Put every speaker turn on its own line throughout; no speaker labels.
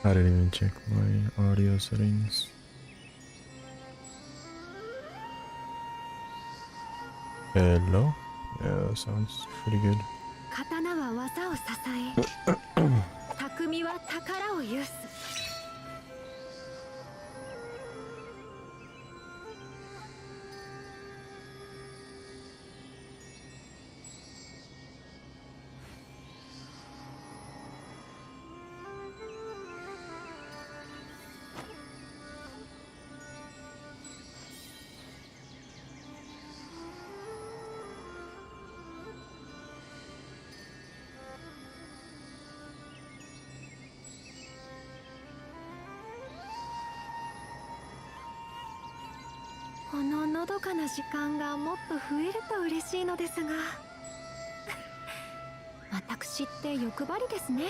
I didn't even check my audio settings. Hello? Yeah, that sounds pretty good.
刀は技を支え、匠は宝を有す。こののどかな時間がもっと増えると嬉しいのですが私って欲張りですね。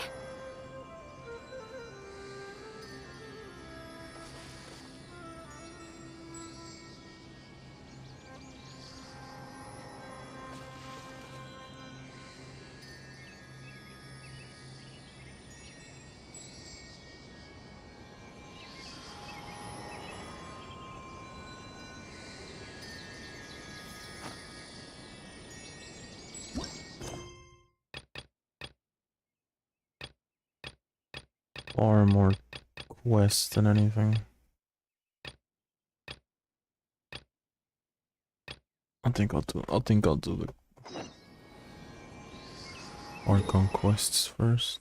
Far more quests than anything. I think I'll do the Archon quests first.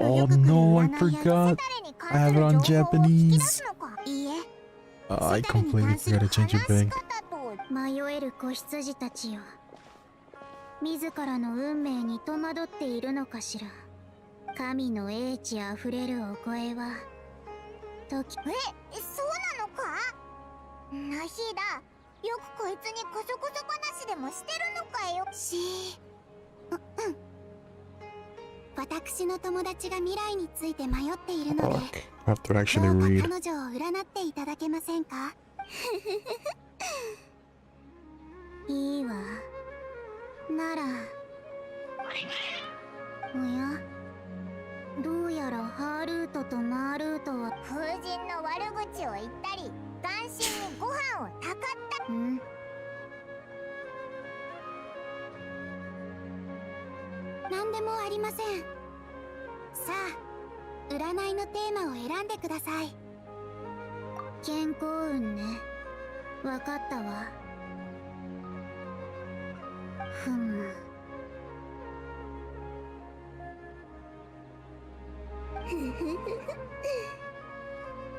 Oh no, I forgot. I have it on Japanese. I completely forgot to change it back.
迷える子羊たちよ。自らの運命に戸惑っているのかしら。神の英知あふれるお声は時。そうなのか？ナヒダ、よくこいつにこそこそ話でもしてるのかよ。私の友達が未来について迷っているので、
I have to actually
どうか
read.
彼女を占っていただけませんか？いいわ。なら、おや、どうやらハールートとマールートは風神の悪口を言ったり、斬新にご飯をたかった。なんでもありません。さあ、占いのテーマを選んでください。健康運ね。わかったわ。ふむ。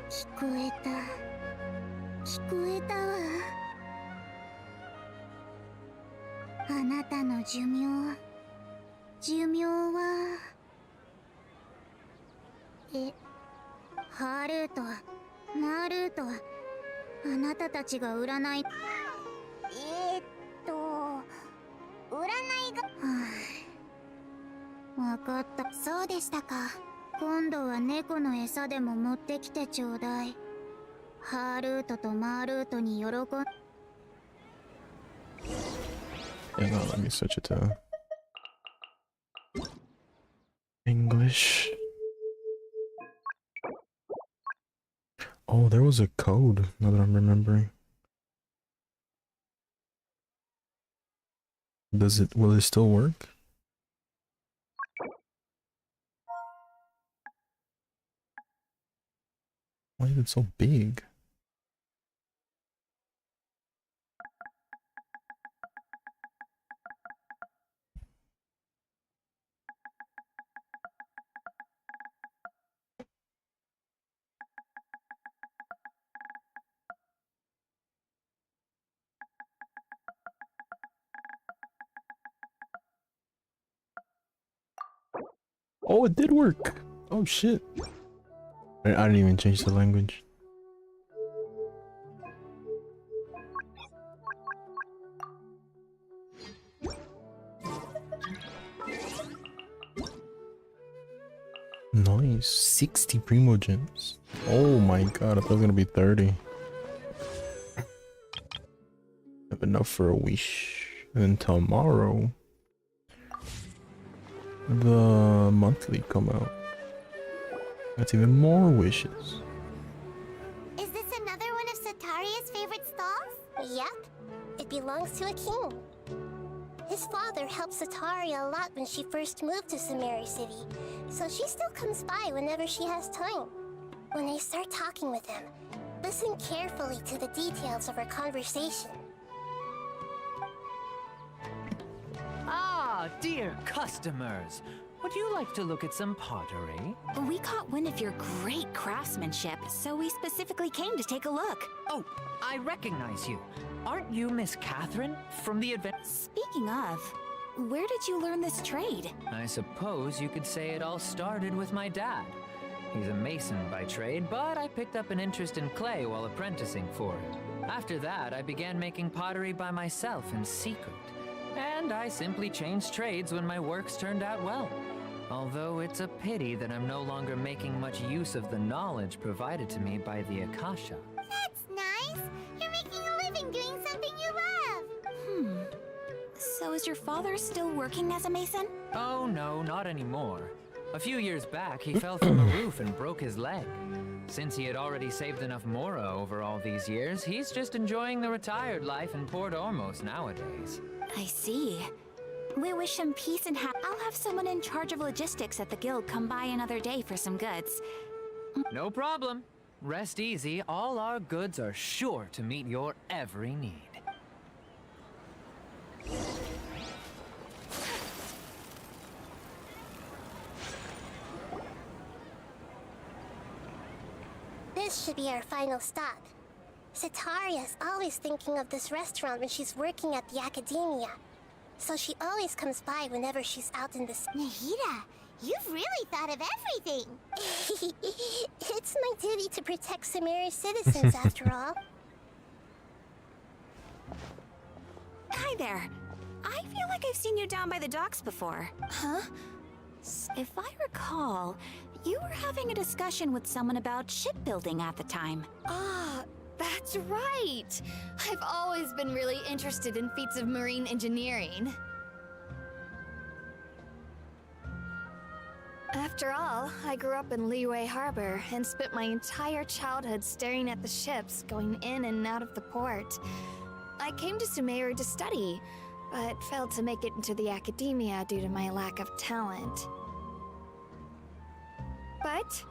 聞こえた。聞こえたわ。あなたの寿命はハールート、マールート、あなたたちが占い占いがわかった。そうでしたか。今度は猫の餌でも持ってきてちょうだい。ハールートとマールートに喜ん。
Hang on, let me switch it to English. Oh, there was a code, now that I'm remembering. Will it still work? Why is it so big? Oh, it did work! Oh shit. I didn't even change the language. Nice. 60 Primo Gems. Oh my god, I thought it was gonna be 30. Have enough for a wish. And then tomorrow, the monthly come out. That's even more wishes.
Is this another one of Sataria's favorite stalls? Yep. It belongs to a king. His father helped Sataria a lot when she first moved to Samari City, so she still comes by whenever she has time. When I start talking with him, listen carefully to the details of our conversation.
Ah, dear customers. Would you like to look at some pottery?
We caught wind of your great craftsmanship, so we specifically came to take a look.
Oh, I recognize you. Aren't you Miss Catherine from the event?
Speaking of, where did you learn this trade?
I suppose you could say it all started with my dad. He's a mason by trade, but I picked up an interest in clay while apprenticing for it. After that, I began making pottery by myself in secret. And I simply changed trades when my works turned out well. Although it's a pity that I'm no longer making much use of the knowledge provided to me by the Akasha.
That's nice. You're making a living doing something you love.
So is your father still working as a mason?
Oh no, not anymore. A few years back, he fell from a roof and broke his leg. Since he had already saved enough Mora over all these years, he's just enjoying the retired life in Port Ormos nowadays.
I see. We wish him peace and I'll have someone in charge of logistics at the guild come by another day for some goods.
No problem. Rest easy, all our goods are sure to meet your every need.
This should be our final stop. Sataria's always thinking of this restaurant when she's working at the academia. So she always comes by whenever she's out in the... Nahida, you've really thought of everything! It's my duty to protect Samari's citizens, after all.
Hi there. I feel like I've seen you down by the docks before.
Huh?
If I recall, you were having a discussion with someone about shipbuilding at the time.
Ah, that's right! I've always been really interested in feats of marine engineering. After all, I grew up in Liyue Harbor and spent my entire childhood staring at the ships going in and out of the port. I came to Sumeru to study, but failed to make it into the academia due to my lack of talent. But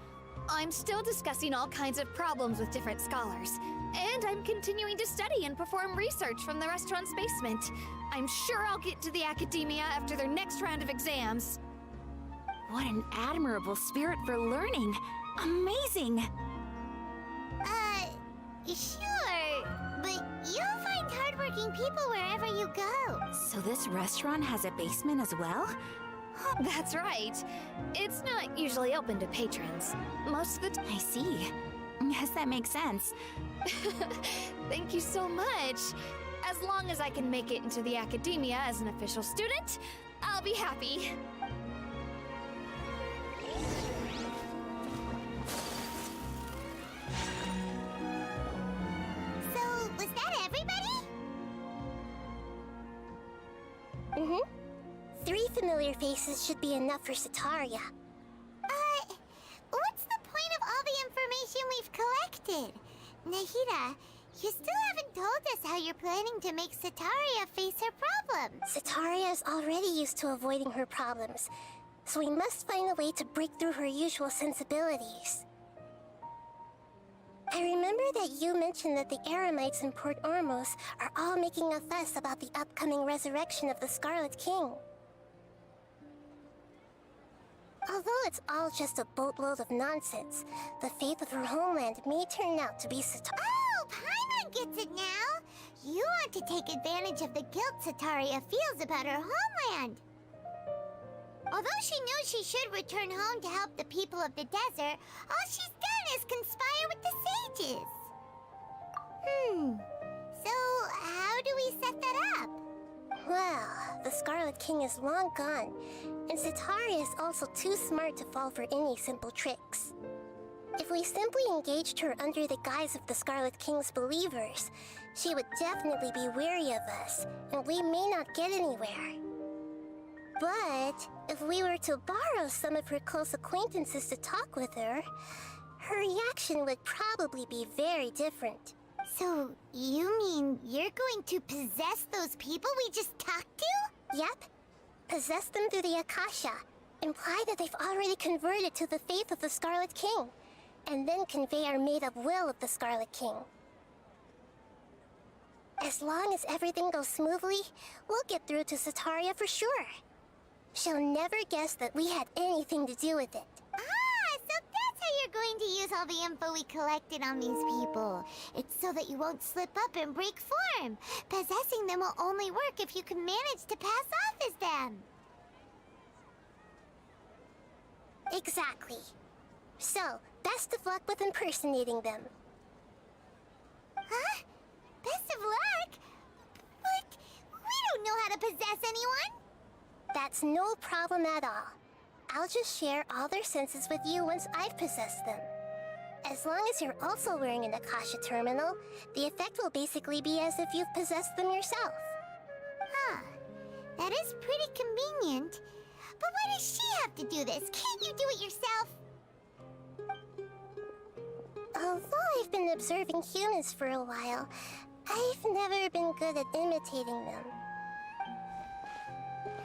I'm still discussing all kinds of problems with different scholars, and I'm continuing to study and perform research from the restaurant's basement. I'm sure I'll get to the academia after their next round of exams.
What an admirable spirit for learning. Amazing.
Sure, but you'll find hardworking people wherever you go.
So this restaurant has a basement as well?
That's right. It's not usually open to patrons. Most of the time.
I see. Yes, that makes sense.
Thank you so much. As long as I can make it into the academia as an official student, I'll be happy.
So, was that everybody? Mm-hmm. 3 familiar faces should be enough for Sataria. What's the point of all the information we've collected? Nahida, you still haven't told us how you're planning to make Sataria face her problems. Sataria is already used to avoiding her problems, so we must find a way to break through her usual sensibilities. I remember that you mentioned that the Eremites in Port Ormos are all making a fuss about the upcoming resurrection of the Scarlet King. Although it's all just a boatload of nonsense, the fate of her homeland may turn out to be Sataria. Oh, Paimon gets it now! You want to take advantage of the guilt Sataria feels about her homeland. Although she knew she should return home to help the people of the desert, all she's done is conspire with the sages. So how do we set that up? Well, the Scarlet King is long gone, and
And Sitaria is also too smart to fall for any simple tricks. If we simply engaged her under the guise of the Scarlet King's believers, she would definitely be wary of us, and we may not get anywhere. But if we were to borrow some of her close acquaintances to talk with her, her reaction would probably be very different.
So, you mean you're going to possess those people we just talked to?
Yep. Possess them through the Akasha. Imply that they've already converted to the faith of the Scarlet King. And then convey our made-up will of the Scarlet King. As long as everything goes smoothly, we'll get through to Sitaria for sure. She'll never guess that we had anything to do with it.
Ah, so that's how you're going to use all the info we collected on these people. It's so that you won't slip up and break form. Possessing them will only work if you can manage to pass off as them.
Exactly. So, best of luck with impersonating them.
Huh? Best of luck? But we don't know how to possess anyone.
That's no problem at all. I'll just share all their senses with you once I've possessed them. As long as you're also wearing an Akasha terminal, the effect will basically be as if you've possessed them yourself.
Huh. That is pretty convenient. But why does she have to do this? Can't you do it yourself?
Although I've been observing humans for a while, I've never been good at imitating them.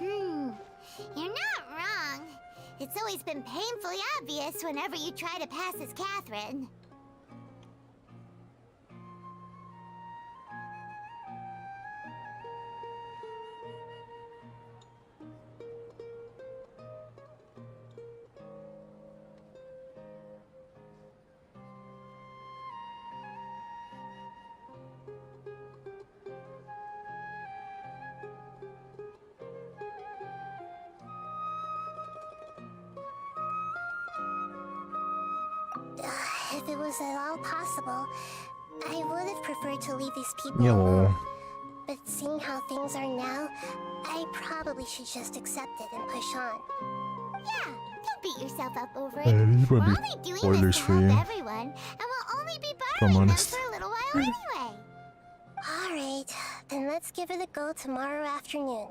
You're not wrong. It's always been painfully obvious whenever you try to pass as Catherine.
If it was at all possible, I would have preferred to leave these people
Yo.
alone. But seeing how things are now, I probably should just accept it and push on.
Yeah, don't beat yourself up over it.
These
We're
might be
only doing
spoilers
this to
for
help
you.
everyone, and we'll only be
I'm
borrowing them
honest.
for a little while anyway.
Alright, then let's give it a go tomorrow afternoon.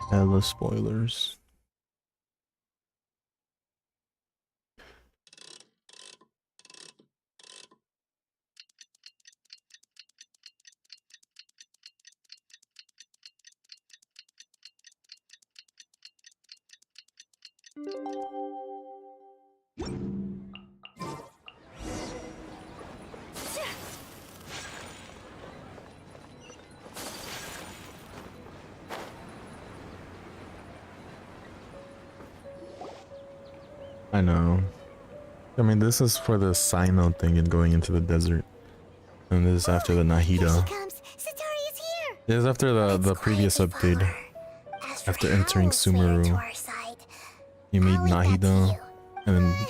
Hella spoilers. I know. I mean, this is for the Sino thing and going into the desert. And this is after the
Here
Nahida.
she comes. Sataria's here.
This is after the
Let's
previous
quietly
update.
follow her. As for
After
how
entering
we'll sway her to
Sumeru.
our side,
You meet
I'll leave that to
Nahida,
you.
and then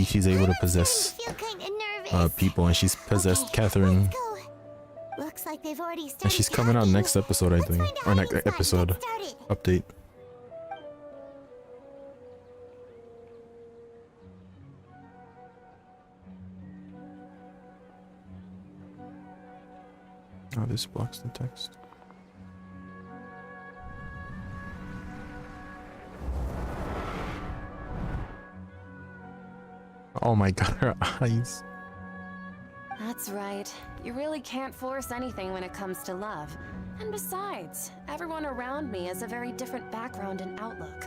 she's able to possess
I feel kind of nervous.
people, and she's possessed
Okay,
Catherine.
let's go. Looks like they've already started
And she's coming out
talking.
next episode, I
Let's
think.
find a
Or next
hiding spot and
episode.
get started.
Update. Oh, this blocks the text. Oh my god, her eyes.
That's right. You really can't force anything when it comes to love. And besides, everyone around me has a very different background and outlook.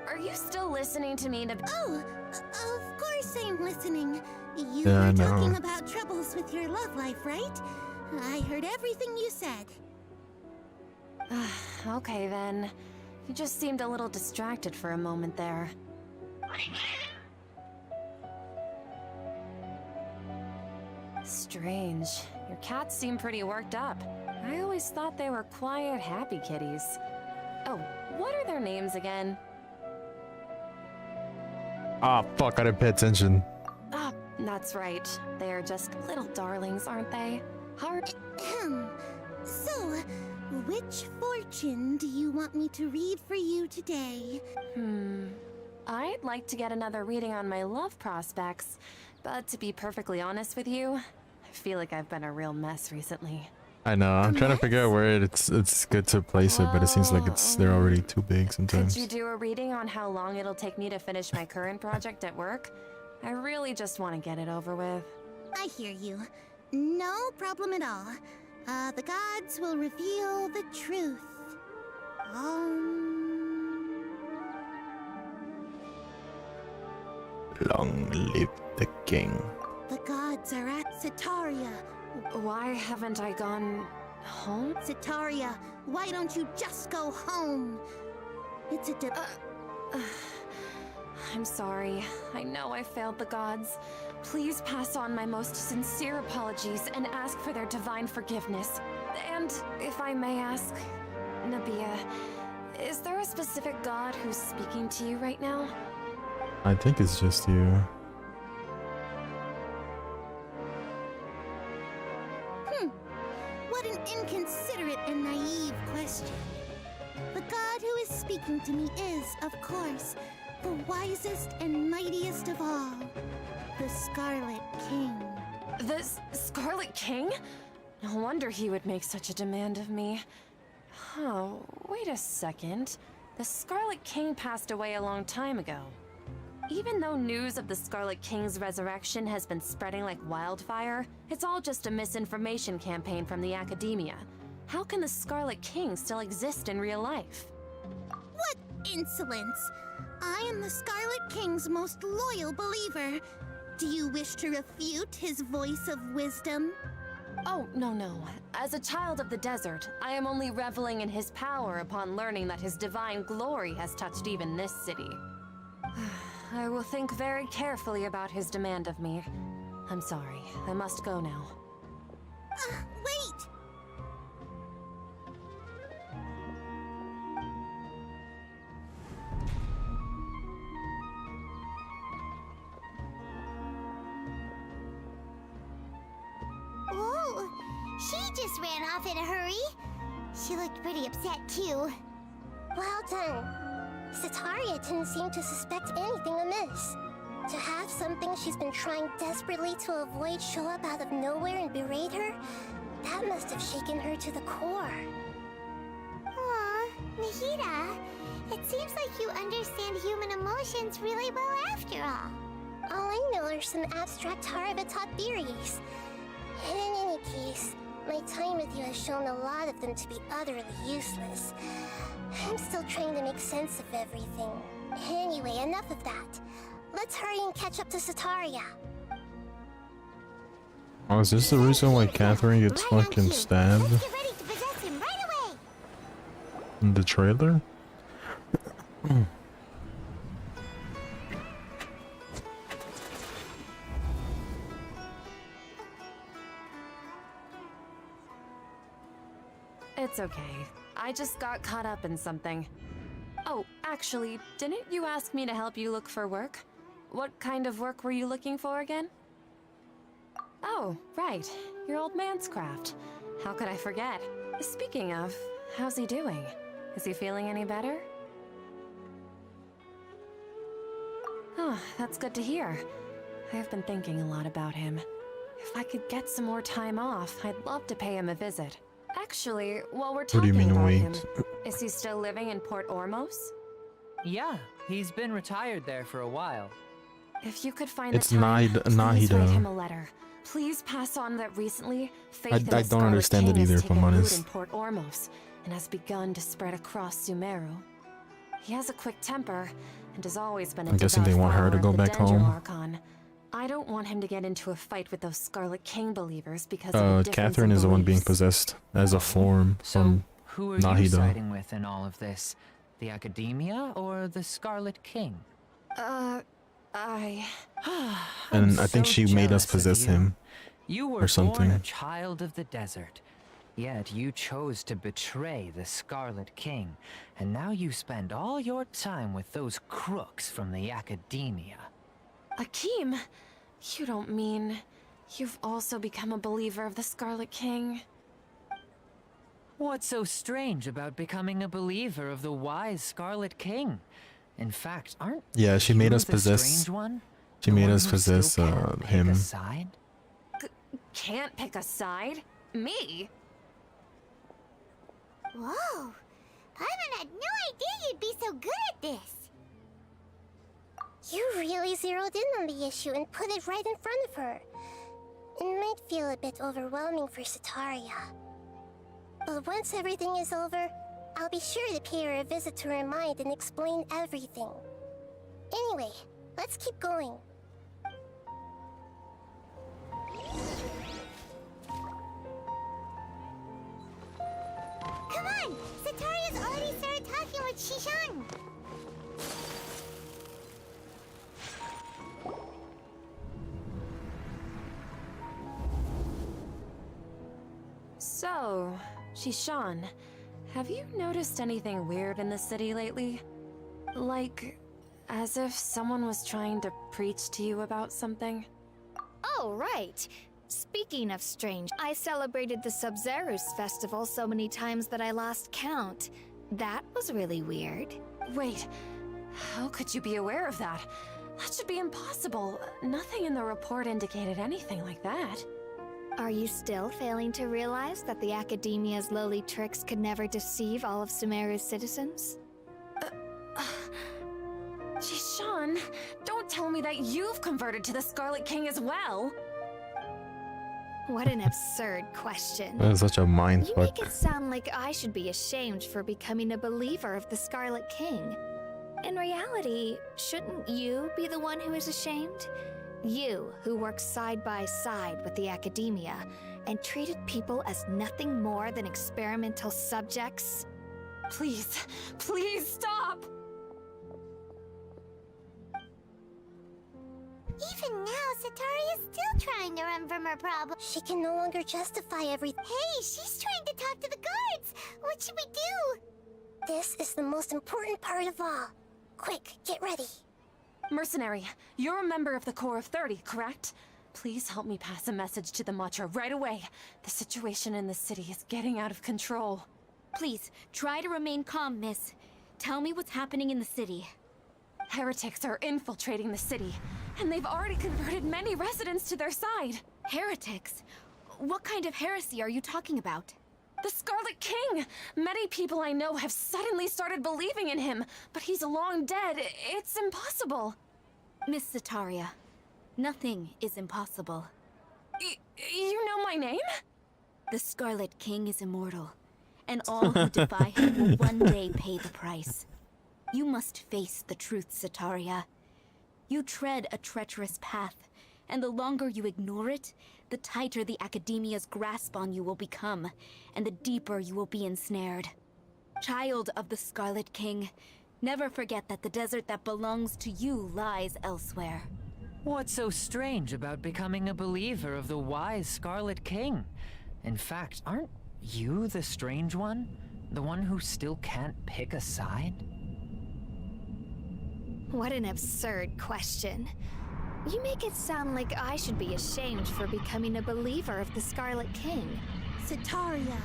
Are you still listening to me,
Oh, of course I'm listening. You
Yeah, I
were
know.
talking about troubles with your love life, right? I heard everything you said.
Okay then. You just seemed a little distracted for a moment there. Strange. Your cats seem pretty worked up. I always thought they were quiet, happy kitties. Oh, what are their names again?
Ah, fuck, I didn't pay attention.
Ah, that's right. They're just little darlings, aren't they? Hard.
So, which fortune do you want me to read for you today?
I'd like to get another reading on my love prospects, but to be perfectly honest with you, I feel like I've been a real mess recently.
I know, I'm trying to figure out where it's good to place it, but it seems like they're already too big sometimes.
Could you do a reading on how long it'll take me to finish my current project at work? I really just want to get it over with.
I hear you. No problem at all. The gods will reveal the truth.
Long live the king.
The gods are at Sitaria.
Why haven't I gone home?
Sitaria, why don't you just go home? It's a
I'm sorry. I know I failed the gods. Please pass on my most sincere apologies and ask for their divine forgiveness. And if I may ask, Nabia, is there a specific god who's speaking to you right now?
I think it's just you.
What an inconsiderate and naive question. The god who is speaking to me is, of course, the wisest and mightiest of all, the Scarlet King.
The Scarlet King? No wonder he would make such a demand of me. Oh, wait a second. The Scarlet King passed away a long time ago. Even though news of the Scarlet King's resurrection has been spreading like wildfire, it's all just a misinformation campaign from the academia. How can the Scarlet King still exist in real life?
What insolence! I am the Scarlet King's most loyal believer. Do you wish to refute his voice of wisdom?
Oh, no. As a child of the desert, I am only reveling in his power upon learning that his divine glory has touched even this city. I will think very carefully about his demand of me. I'm sorry, I must go now.
Wait!
Whoa! She just ran off in a hurry. She looked pretty upset, too. Well done. Sitaria didn't seem to suspect anything amiss. To have something she's been trying desperately to avoid show up out of nowhere and berate her, that must have shaken her to the core.
Aw, Nahida, it seems like you understand human emotions really well after all.
All I know are some abstract Harava-taught theories. In any case, my time with you has shown a lot of them to be utterly useless. I'm still trying to make sense of everything. Anyway, enough of that. Let's hurry and catch up to Sitaria.
Oh, is this the reason why Catherine gets fucking stabbed?
Let's get ready to possess him right away!
In the trailer?
It's okay. I just got caught up in something. Oh, actually, didn't you ask me to help you look for work? What kind of work were you looking for again? Oh, right. Your old man's craft. How could I forget? Speaking of, how's he doing? Is he feeling any better? Oh, that's good to hear. I've been thinking a lot about him. If I could get some more time off, I'd love to pay him a visit. Actually, while we're
What do
talking
you mean,
about
wait?
him, is he still living in Port Ormos?
Yeah, he's been retired there for a while.
If you could find
It's
the time, please
Nahida.
write him a letter. Please pass on that recently, faith in the
I don't
Scarlet
understand it
King has
either, if
taken
I'm
root
honest.
in Port Ormos and has begun to spread across Sumeru. He has a quick temper and has always been a
I'm guessing they
devout
want her to
follower
go
of the
back
Danger
home.
Archon. I don't want him to get into a fight with those Scarlet King believers because of a difference
Catherine
in
is the one being
beliefs.
possessed as a form
So,
from
who are you
Nahida.
siding with in all of this? The Academia or the Scarlet King?
I...
And I think she made us possess him.
You were
or something.
born a child of the desert, yet you chose to betray the Scarlet King, and now you spend all your time with those crooks from the Academia.
Akeem, you don't mean you've also become a believer of the Scarlet King?
What's so strange about becoming a believer of the wise Scarlet King? In fact, aren't
Yeah, she
you
made us
the
possess.
strange one?
She
The
made
one
us
who still
possess
can't pick
him.
a side?
Can't pick a side? Me?
Whoa! Paimon had no idea you'd be so good at this!
You really zeroed in on the issue and put it right in front of her. It might feel a bit overwhelming for Sataria. But once everything is over, I'll be sure to pay her a visit to her mind and explain everything. Anyway, let's keep going.
Come on! Sataria's already started talking with Shishan!
So, Shishan, have you noticed anything weird in the city lately? Like, as if someone was trying to preach to you about something?
Oh, right. Speaking of strange, I celebrated the Sub-Zerus festival so many times that I lost count. That was really weird.
Wait, how could you be aware of that? That should be impossible. Nothing in the report indicated anything like that.
Are you still failing to realize that the Academia's lowly tricks could never deceive all of Sumeru's citizens?
Shishan, don't tell me that you've converted to the Scarlet King as well!
What an absurd question.
That is such a mind
You
fuck.
make it sound like I should be ashamed for becoming a believer of the Scarlet King. In reality, shouldn't you be the one who is ashamed? You, who works side by side with the Academia and treated people as nothing more than experimental subjects?
Please, please stop!
Even now, Sataria's still trying to run from her problem.
She can no longer justify everything.
Hey, she's trying to talk to the guards! What should we do?
This is the most important part of all. Quick, get ready.
Mercenary, you're a member of the Corps of 30, correct? Please help me pass a message to the Matra right away. The situation in the city is getting out of control.
Please, try to remain calm, miss. Tell me what's happening in the city.
Heretics are infiltrating the city, and they've already converted many residents to their side.
Heretics? What kind of heresy are you talking about?
The Scarlet King! Many people I know have suddenly started believing in him, but he's long dead. It's impossible.
Miss Sataria, nothing is impossible.
You know my name?
The Scarlet King is immortal, and all who defy him will one day pay the price. You must face the truth, Sataria. You tread a treacherous path, and the longer you ignore it, the tighter the Academia's grasp on you will become, and the deeper you will be ensnared. Child of the Scarlet King, never forget that the desert that belongs to you lies elsewhere.
What's so strange about becoming a believer of the wise Scarlet King? In fact, aren't you the strange one? The one who still can't pick a side?
What an absurd question. You make it sound like I should be ashamed for becoming a believer of the Scarlet King.
Sataria,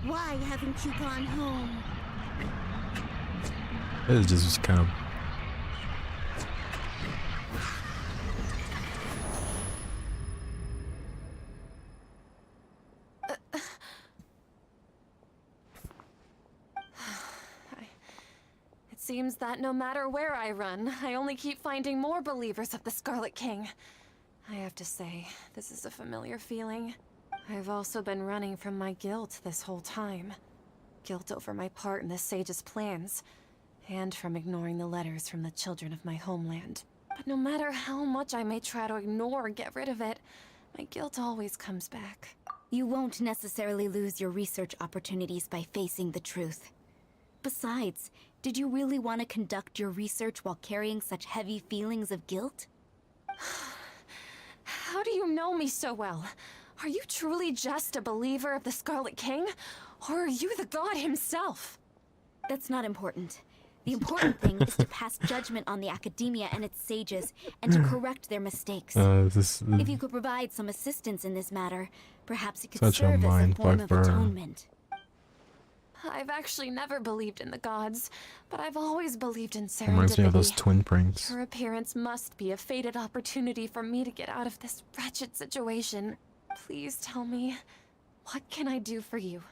why haven't you gone home?
It just kind of.
It seems that no matter where I run, I only keep finding more believers of the Scarlet King. I have to say, this is a familiar feeling. I've also been running from my guilt this whole time. Guilt over my part in the Sage's plans, and from ignoring the letters from the children of my homeland. But no matter how much I may try to ignore or get rid of it, my guilt always comes back.
You won't necessarily lose your research opportunities by facing the truth. Besides, did you really want to conduct your research while carrying such heavy feelings of guilt?
How do you know me so well? Are you truly just a believer of the Scarlet King? Or are you the god himself?
That's not important. The important thing is to pass judgment on the academia and its sages, and to correct their mistakes. If you could provide some assistance in this matter, perhaps it could
Such a
serve as a
mind
form
fuck
of
for her.
atonement.
I've actually never believed in the gods, but I've always believed in
Reminds me of those
serendipity.
twin pranks.
Her appearance must be a fated opportunity for me to get out of this wretched situation. Please tell me, what can I do for you?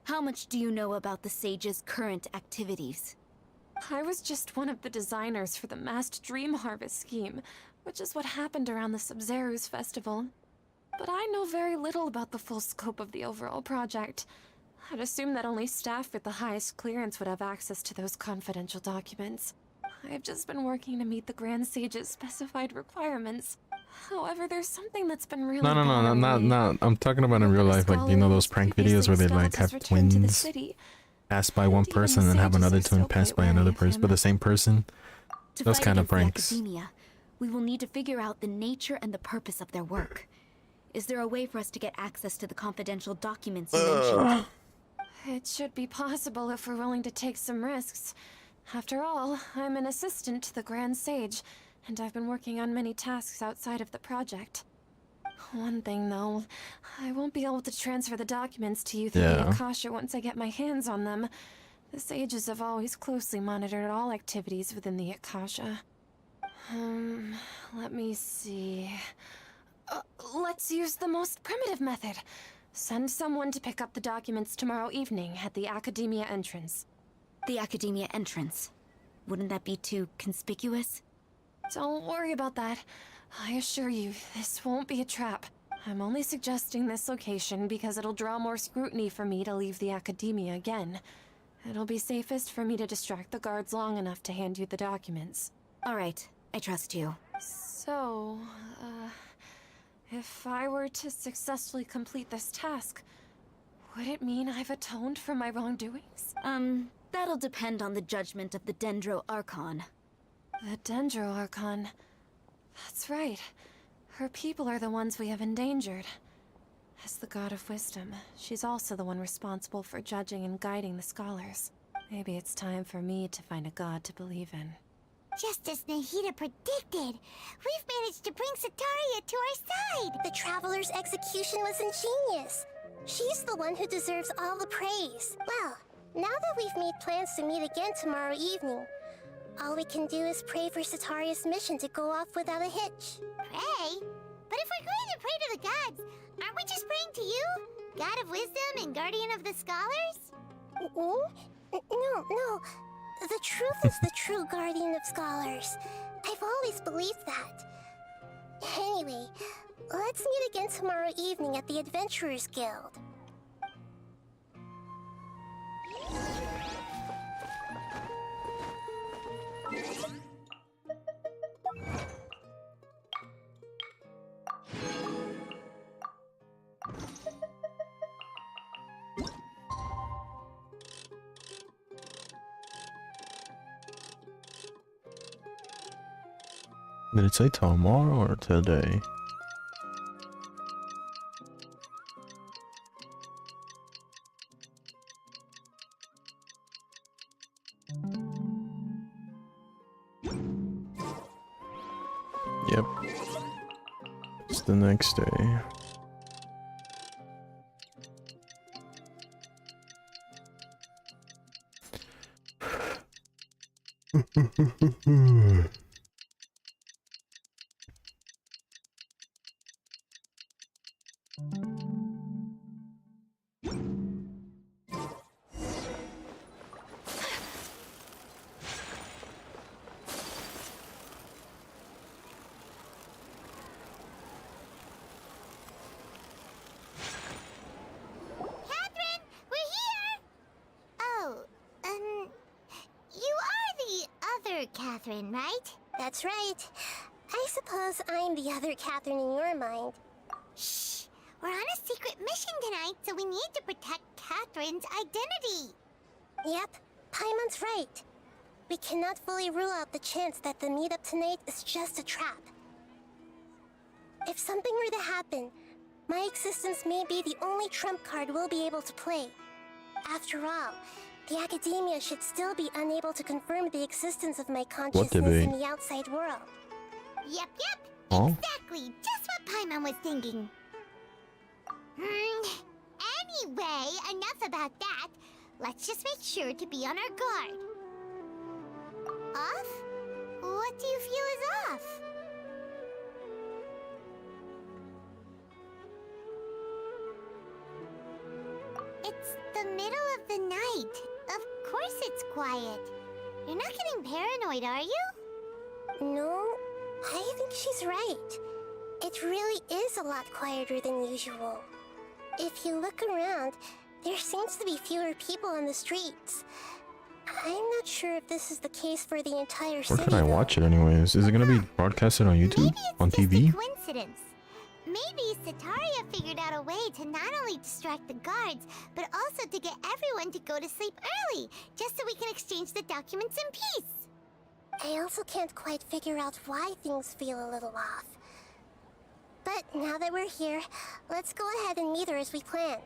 How much do you know about the sage's current activities?
I was just one of the designers for the massed dream harvest scheme, which is what happened around the Sub-Zero's festival. But I know very little about the full scope of the overall project. I'd assume that only staff with the highest clearance would have access to those confidential documents. I've just been working to meet the Grand Sage's specified requirements. However, there's something that's been really bothering me.
Not. I'm talking about in real life, like, you know those prank videos where they like have twins pass by one person and have another twin pass by another person, but the same person.
To
Those
fight
kind of
against the
pranks.
academia, we will need to figure out the nature and the purpose of their work. Is there a way for us to get access to the confidential documents you mentioned?
It should be possible if we're willing to take some risks. After all, I'm an assistant to the Grand Sage, and I've been working on many tasks outside of the project. One thing, though, I won't be able to transfer the documents to you through the Akasha once I get my hands on them. The sages have always closely monitored all activities within the Akasha. Let me see. Let's use the most primitive method. Send someone to pick up the documents tomorrow evening at the Academia entrance.
The Academia entrance. Wouldn't that be too conspicuous?
Don't worry about that. I assure you, this won't be a trap. I'm only suggesting this location because it'll draw more scrutiny for me to leave the Academia again. It'll be safest for me to distract the guards long enough to hand you the documents.
All right, I trust you.
So, if I were to successfully complete this task, would it mean I've atoned for my wrongdoings?
That'll depend on the judgment of the Dendro Archon.
The Dendro Archon. That's right. Her people are the ones we have endangered. As the God of Wisdom, she's also the one responsible for judging and guiding the scholars. Maybe it's time for me to find a god to believe in.
Just as Nahida predicted, we've managed to bring Sataria to our side!
The Traveler's execution was ingenious. She's the one who deserves all the praise. Well, now that we've made plans to meet again tomorrow evening, all we can do is pray for Sataria's mission to go off without a hitch.
Pray? But if we're going to pray to the gods, aren't we just praying to you? God of Wisdom and Guardian of the Scholars?
No. The truth is the true Guardian of Scholars. I've always believed that. Anyway, let's meet again tomorrow evening at the Adventurers Guild.
Did it say tomorrow or today? Yep. It's the next day.
Catherine, right?
That's right. I suppose I'm the other Catherine in your mind.
Shh! We're on a secret mission tonight, so we need to protect Catherine's identity.
Yep, Paimon's right. We cannot fully rule out the chance that the meetup tonight is just a trap. If something were to happen, my existence may be the only trump card we'll be able to play. After all, the academia should still be unable to confirm the existence of my
What
consciousness
debate?
in the outside world.
Yep.
Oh?
Exactly. Just what Paimon was thinking. Anyway, enough about that. Let's just make sure to be on our guard. Off? What do you feel is off? It's the middle of the night. Of course it's quiet. You're not getting paranoid, are you?
No, I think she's right. It really is a lot quieter than usual. If you look around, there seems to be fewer people on the streets. I'm not sure if this is the case for the entire
Where
city.
can I watch it anyways? Is it gonna be broadcasted on YouTube?
Maybe it's
On
just
TV?
a coincidence. Maybe Sataria figured out a way to not only distract the guards, but also to get everyone to go to sleep early, just so we can exchange the documents in peace.
I also can't quite figure out why things feel a little off. But now that we're here, let's go ahead and meet her as we planned.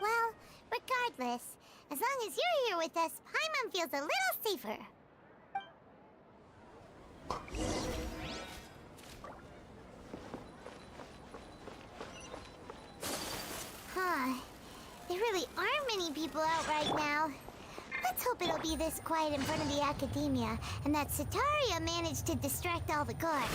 Well, regardless, as long as you're here with us, Paimon feels a little safer. Huh. There really aren't many people out right now. Let's hope it'll be this quiet in front of the academia, and that Sataria managed to distract all the guards.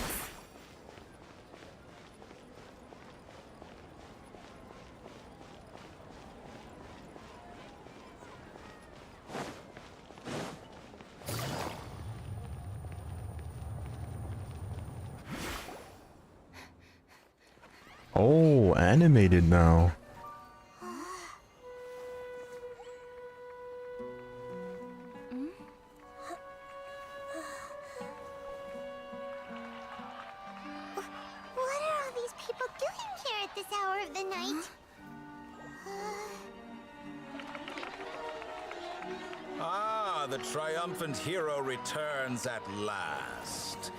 Oh, animated now.
What are all these people doing here at this hour of the night?
Ah, the triumphant hero returns at last.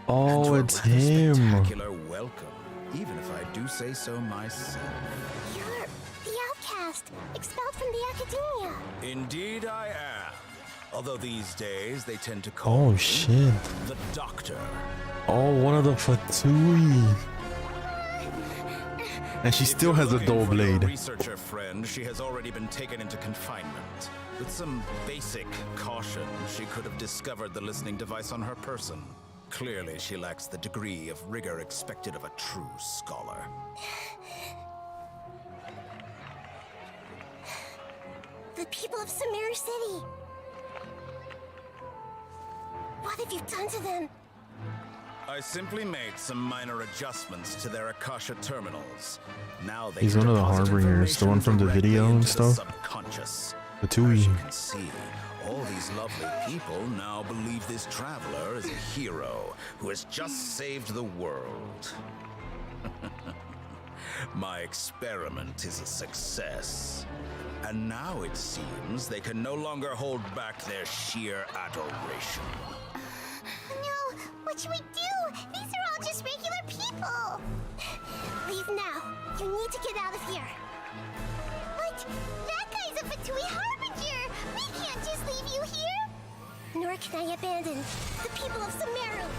Oh,
To a
it's
rather
him.
Spectacular welcome, even if I do say so myself.
You're the outcast, expelled from the academia.
Indeed, I am. Although these days they tend to call
Oh
me
shit.
the Doctor.
Oh, one of the Fatui. And she
If
still
you're
has a
looking
dull
for your
blade.
researcher friend, she has already been taken into confinement. With some basic caution, she could have discovered the listening device on her person. Clearly, she lacks the degree of rigor expected of a true scholar.
The people of Sumeru City. What have you done to them?
I simply made some minor adjustments to their Akasha terminals. Now they
He's
can
one of the
deposit
Harbingers, the one from the
information
video
directly
and
into the
stuff.
subconscious.
The
As
Tui.
you can see, all these lovely people now believe this traveler is a hero who has just saved the world. My experiment is a success. And now it seems they can no longer hold back their sheer adoration.
No, what should we do? These are all just regular people.
Leave now. You need to get out of here.
But that guy's a Fatui Harbinger. We can't just leave you here.
Nor can I abandon the people of Sumeru.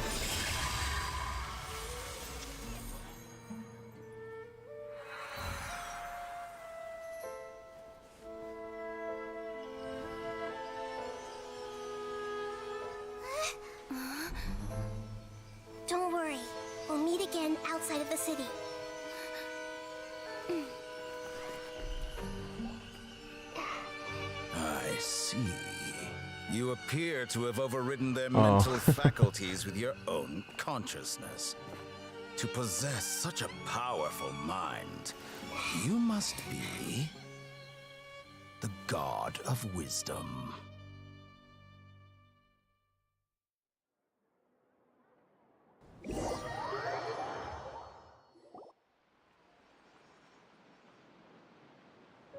Don't worry. We'll meet again outside of the city.
I see. You appear to have overridden their
Oh.
mental faculties with your own consciousness. To possess such a powerful mind, you must be the god of wisdom.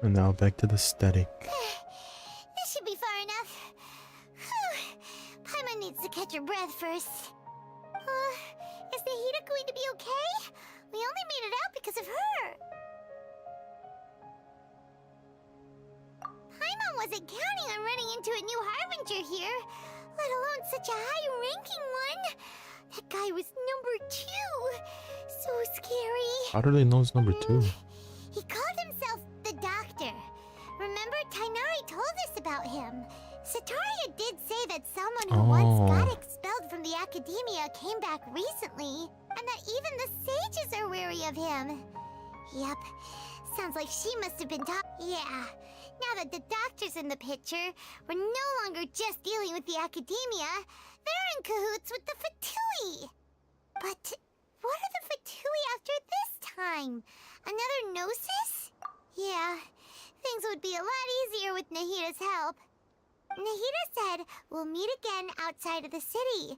And now back to the static.
This should be far enough. Whew. Paimon needs to catch her breath first. Is the heater going to be okay? We only made it out because of her. wasn't counting on running into a new Harbinger here, let alone such a high-ranking one. That guy was number 2. So scary.
How do they know it's number 2?
He called himself the Doctor. Remember, Tainari told us about him. Sataria did say that someone who once got expelled from the academia came back recently, and that even the sages are wary of him. Yep, sounds like she must have been Yeah, now that the Doctor's in the picture, we're no longer just dealing with the academia. They're in cahoots with the Fatui. But what are the Fatui after this time? Another Gnosis? Yeah, things would be a lot easier with Nahita's help. Nahita said we'll meet again outside of the city.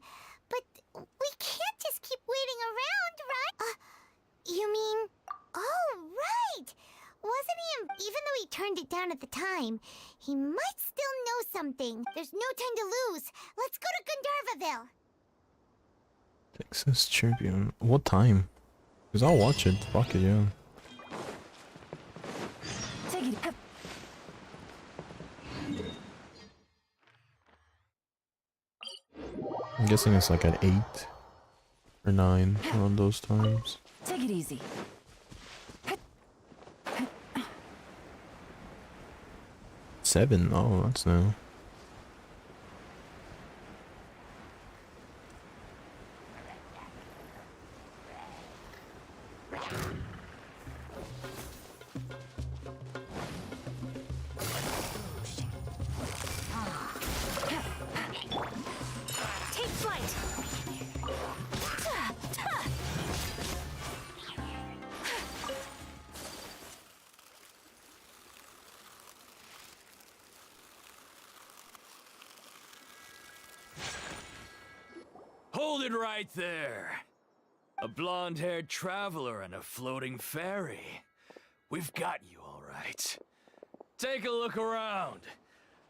But we can't just keep waiting around, right? You mean... Oh, right! Wasn't he... Even though he turned it down at the time, he might still know something. There's no time to lose. Let's go to Gandharvaville.
Texas Tribune. What time? Because I'll watch it. Fuck it, yeah.
Take it up.
I'm guessing it's like at 8 or 9 around those times.
Take it easy.
7? Oh, that's new.
Take flight.
Hold it right there. A blonde-haired traveler and a floating fairy. We've got you all right. Take a look around.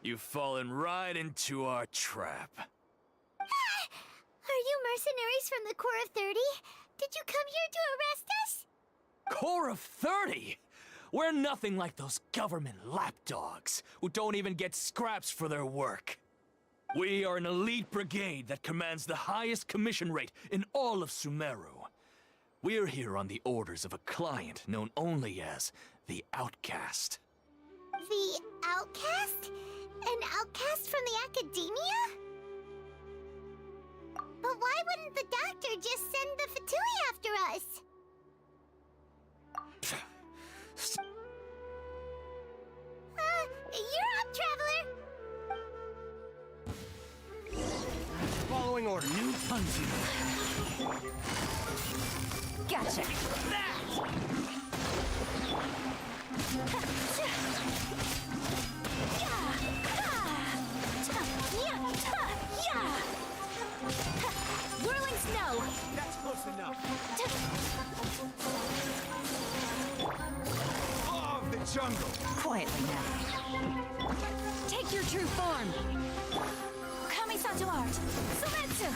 You've fallen right into our trap.
Are you mercenaries from the Corps of 30? Did you come here to arrest us?
Corps of 30? We're nothing like those government lapdogs who don't even get scraps for their work. We are an elite brigade that commands the highest commission rate in all of Sumeru. We're here on the orders of a client known only as the Outcast.
The Outcast? An outcast from the academia? But why wouldn't the Doctor just send the Fatui after us? You're up, Traveler!
Following order. New Punzi.
Gotcha.
Whirling snow.
That's close enough. Law of the jungle.
Quietly now.
Take your true form. Kamisato art. Sumetsu.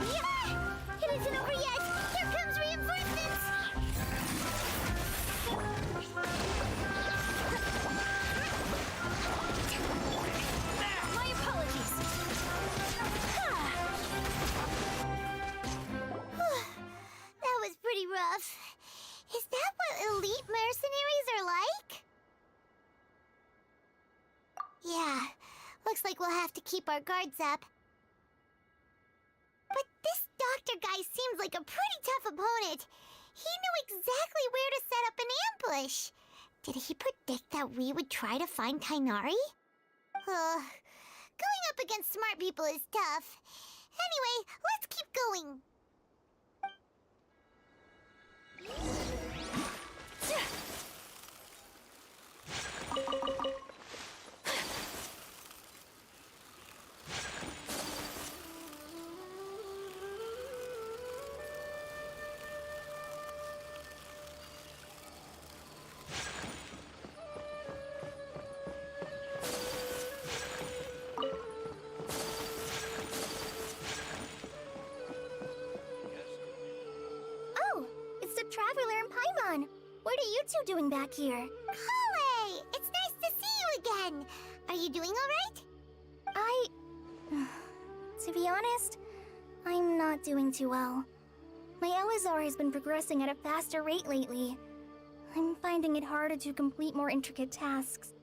Yeah! It isn't over yet! Here comes reinforcements!
My apologies.
That was pretty rough. Is that what elite mercenaries are like? Yeah, looks like we'll have to keep our guards up. But this doctor guy seems like a pretty tough opponent. He knew exactly where to set up an ambush. Did he predict that we would try to find Kainari? Going up against smart people is tough. Anyway, let's keep going. Traveler and Paimon. What are you two doing back here? Kale! It's nice to see you again. Are you doing alright? To be honest, I'm not doing too well. My Elazar has been progressing at a faster rate lately. I'm finding it harder to complete more intricate tasks.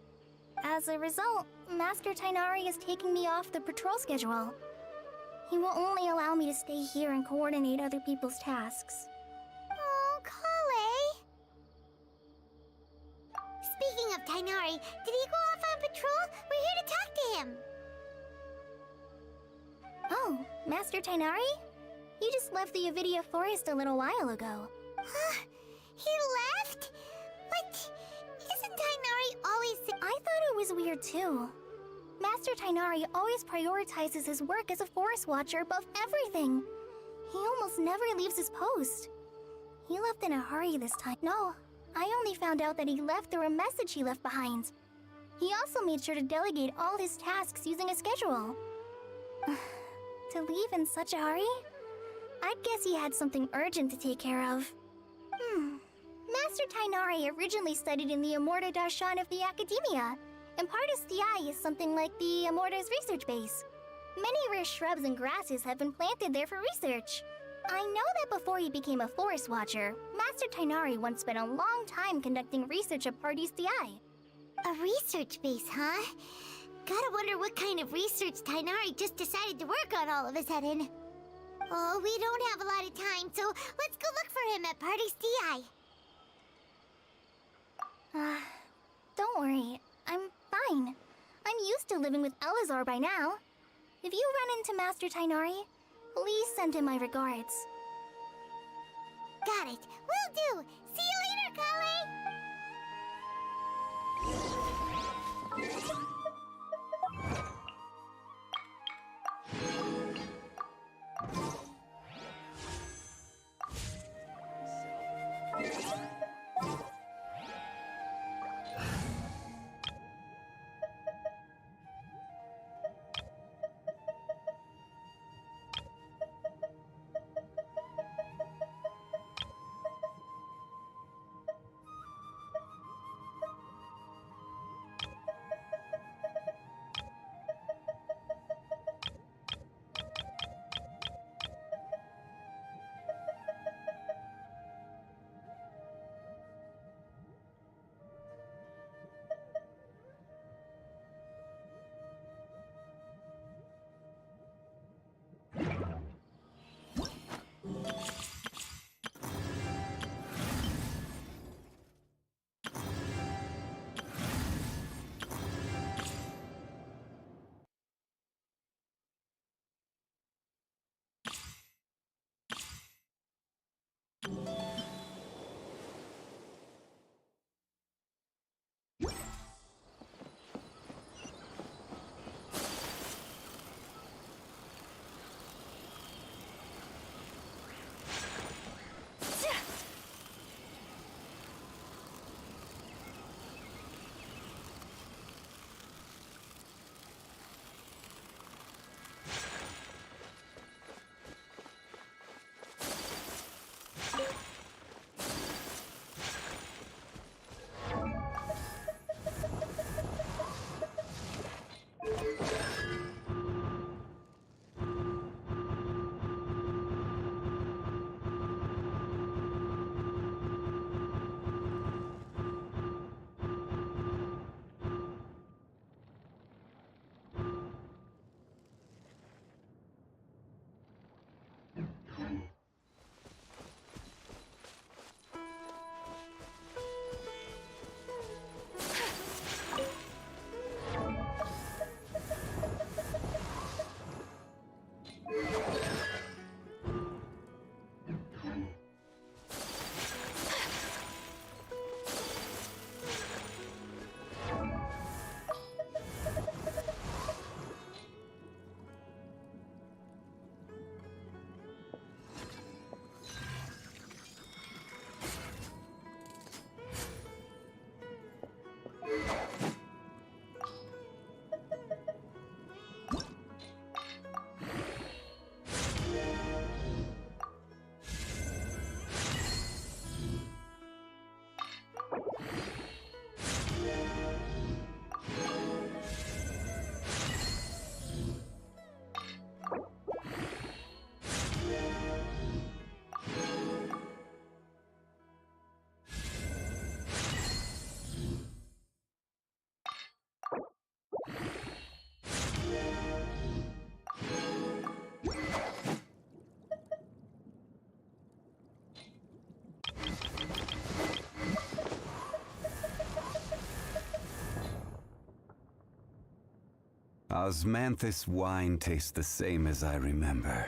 As a result, Master Tainari is taking me off the patrol schedule. He will only allow me to stay here and coordinate other people's tasks. Oh, Kale! Speaking of Tainari, did he go off on patrol? We're here to talk to him! Oh, Master Tainari? You just left the Avidia Forest a little while ago. Huh? He left? But isn't Tainari always... I thought it was weird too. Master Tainari always prioritizes his work as a forest watcher above everything. He almost never leaves his post. He left in a hurry this time. No, I only found out that he left through a message he left behind. He also made sure to delegate all his tasks using a schedule. To leave in such a hurry? I'd guess he had something urgent to take care of. Master Tainari originally studied in the Amorta Darshan of the Academia, and Pardis Di is something like the Amorta's research base. Many rare shrubs and grasses have been planted there for research. I know that before he became a forest watcher, Master Tainari once spent a long time conducting research at Pardis Di. A research base, huh? Gotta wonder what kind of research Tainari just decided to work on all of a sudden. Oh, we don't have a lot of time, so let's go look for him at Pardis Di. Don't worry. I'm fine. I'm used to living with Elazar by now. If you run into Master Tainari, please send him my regards. Got it. Will do. See you later, Kale!
Osmanthus wine tastes the same as I remember.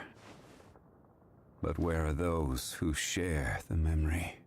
But where are those who share the memory?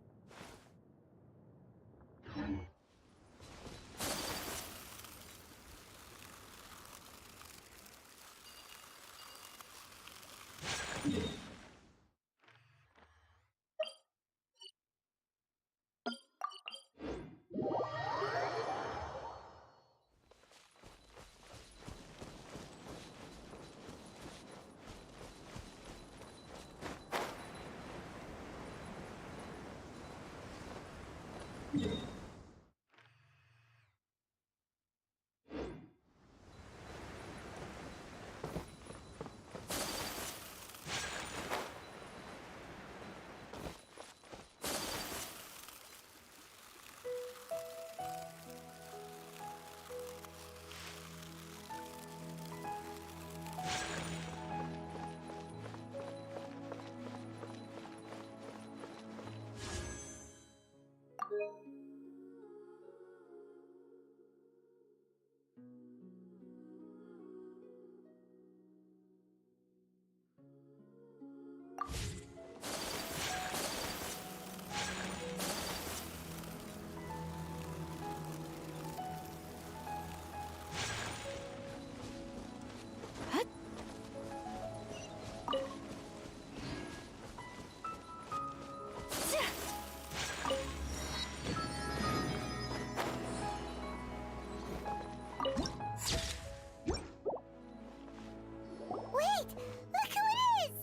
Wait! Look who it is!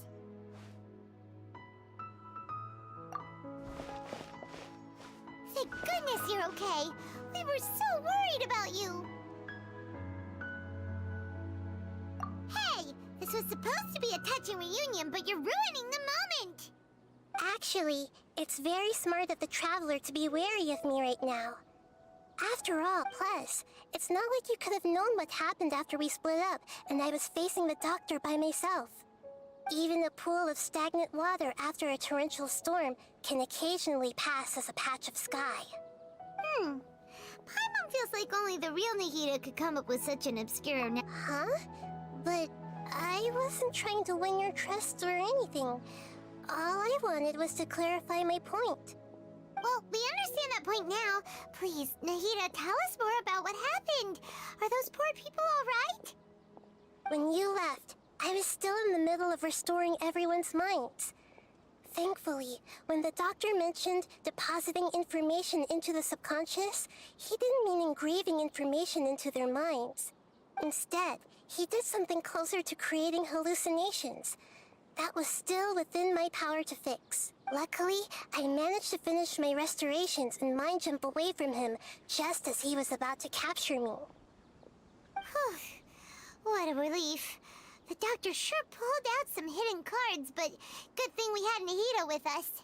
Thank goodness you're okay. We were so worried about you. Hey! This was supposed to be a touching reunion, but you're ruining the moment! Actually, it's very smart of the Traveler to be wary of me right now. After all, plus, it's not like you could have known what happened after we split up and I was facing the doctor by myself. Even a pool of stagnant water after a torrential storm can occasionally pass as a patch of sky. Paimon feels like only the real Nahida could come up with such an obscure Huh? But I wasn't trying to win your trust or anything. All I wanted was to clarify my point. Well, we understand that point now. Please, Nahida, tell us more about what happened. Are those poor people all right? When you left, I was still in the middle of restoring everyone's minds. Thankfully, when the doctor mentioned depositing information into the subconscious, he didn't mean engraving information into their minds. Instead, he did something closer to creating hallucinations. That was still within my power to fix. Luckily, I managed to finish my restorations and mind jump away from him just as he was about to capture me. Whew. What a relief. The doctor sure pulled out some hidden cards, but good thing we had Nahida with us.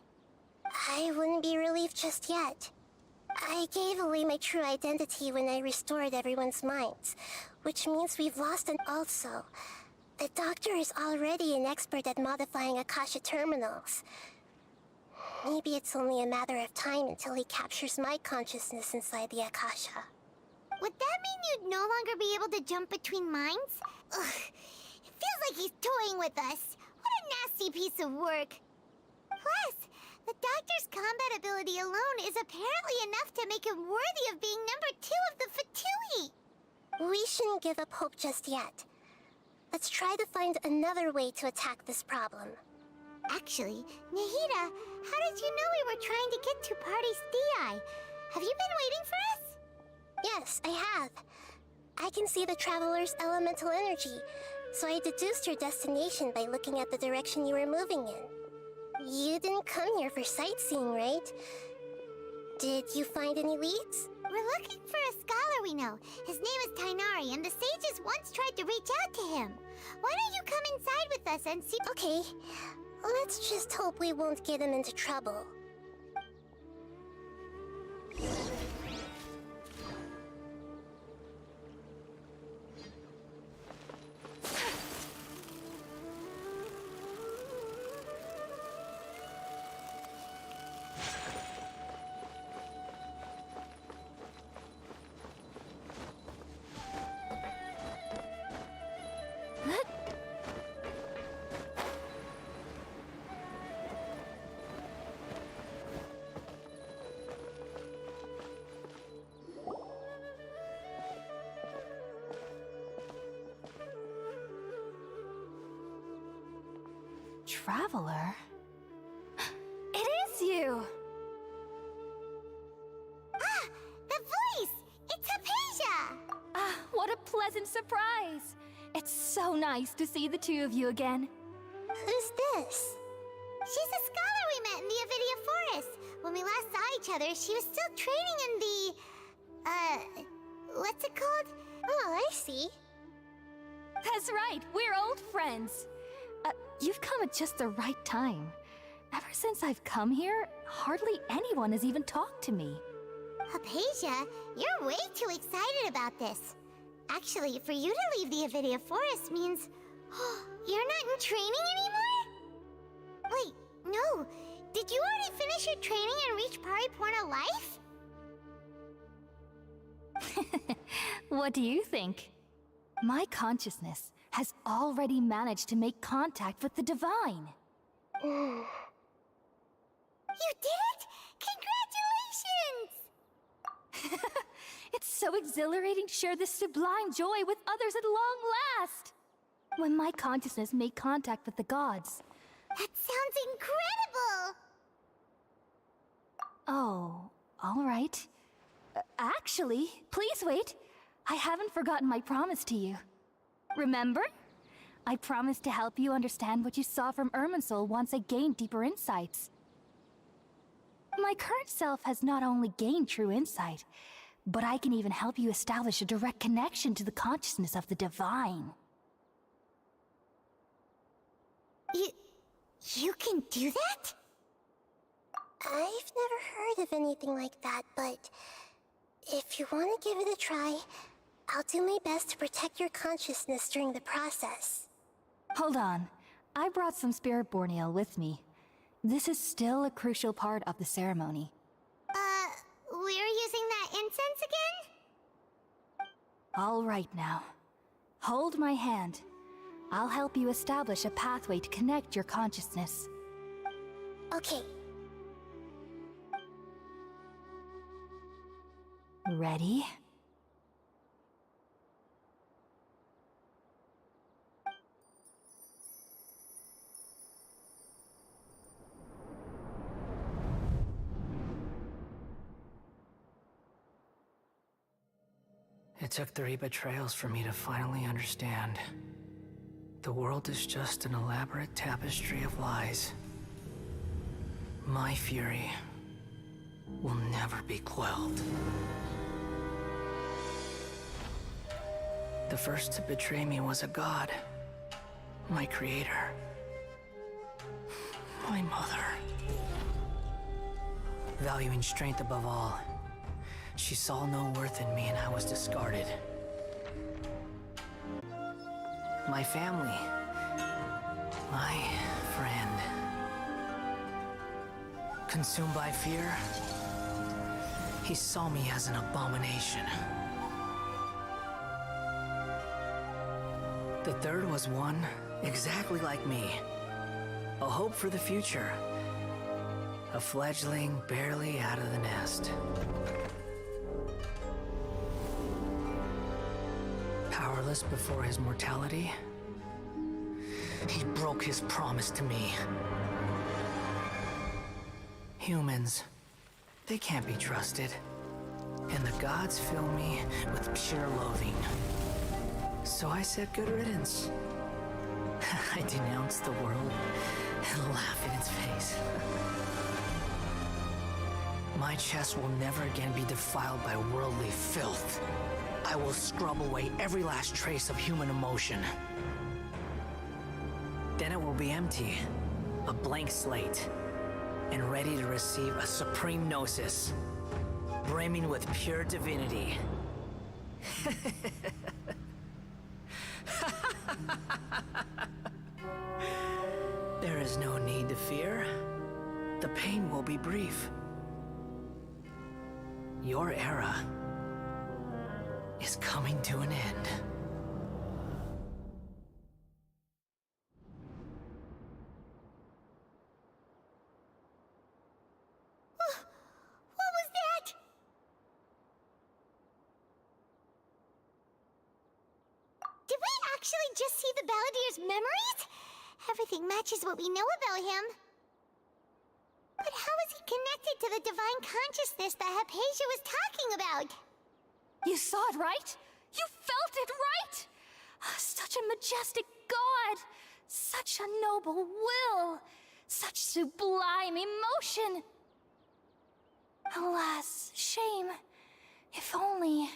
I wouldn't be relieved just yet. I gave away my true identity when I restored everyone's minds, which means we've lost an also. The doctor is already an expert at modifying Akasha terminals. Maybe it's only a matter of time until he captures my consciousness inside the Akasha. Would that mean you'd no longer be able to jump between minds? Ugh, it feels like he's toying with us. What a nasty piece of work. Plus, the doctor's combat ability alone is apparently enough to make him worthy of being number 2 of the Fatui. We shouldn't give up hope just yet. Let's try to find another way to attack this problem. Actually, Nahida, how did you know we were trying to get to Party's Di? Have you been waiting for us? Yes, I have. I can see the Traveler's elemental energy, so I deduced your destination by looking at the direction you were moving in. You didn't come here for sightseeing, right? Did you find any leads? We're looking for a scholar we know. His name is Tainari, and the sages once tried to reach out to him. Why don't you come inside with us and see— Okay, let's just hope we won't get him into trouble.
traveler?
It is you!
Ah, the voice! It's Hypatia!
Ah, what a pleasant surprise! It's so nice to see the two of you again.
Who's this?
She's a scholar we met in the Avidia Forest. When we last saw each other, she was still training in the... what's it called?
Oh, I see.
That's right, we're old friends. You've come at just the right time. Ever since I've come here, hardly anyone has even talked to me.
Hypatia, you're way too excited about this. Actually, for you to leave the Avidia Forest means... you're not in training anymore? Wait, no. Did you already finish your training and reach Pariporna life?
What do you think? My consciousness has already managed to make contact with the divine.
You did it? Congratulations!
It's so exhilarating to share this sublime joy with others at long last. When my consciousness made contact with the gods.
That sounds incredible!
Oh, all right. Actually, please wait. I haven't forgotten my promise to you. Remember? I promised to help you understand what you saw from Irminsul once I gained deeper insights. My current self has not only gained true insight, but I can even help you establish a direct connection to the consciousness of the divine.
You can do that?
I've never heard of anything like that, but if you want to give it a try, I'll do my best to protect your consciousness during the process.
Hold on. I brought some spirit borneal with me. This is still a crucial part of the ceremony.
We're using that incense again?
All right now. Hold my hand. I'll help you establish a pathway to connect your consciousness.
Okay.
Ready?
It took 3 betrayals for me to finally understand. The world is just an elaborate tapestry of lies. My fury will never be quelled. The first to betray me was a god. My creator. My mother. Valuing strength above all, she saw no worth in me and I was discarded. My family. My friend. Consumed by fear, he saw me as an abomination. The third was one exactly like me. A hope for the future. A fledgling barely out of the nest. Powerless before his mortality, he broke his promise to me. Humans, they can't be trusted. And the gods fill me with pure loathing. So I said good riddance. I denounce the world and laugh in its face. My chest will never again be defiled by worldly filth. I will scrub away every last trace of human emotion. Then it will be empty, a blank slate, and ready to receive a supreme gnosis, brimming with pure divinity. There is no need to fear. The pain will be brief. Your era is coming to an end.
What was that? Did we actually just see the Balladeer's memories? Everything matches what we know about him. But how is he connected to the divine consciousness that Hypatia was talking about?
You saw it, right? You felt it, right? Such a majestic god! Such a noble will! Such sublime emotion! Alas, shame. If only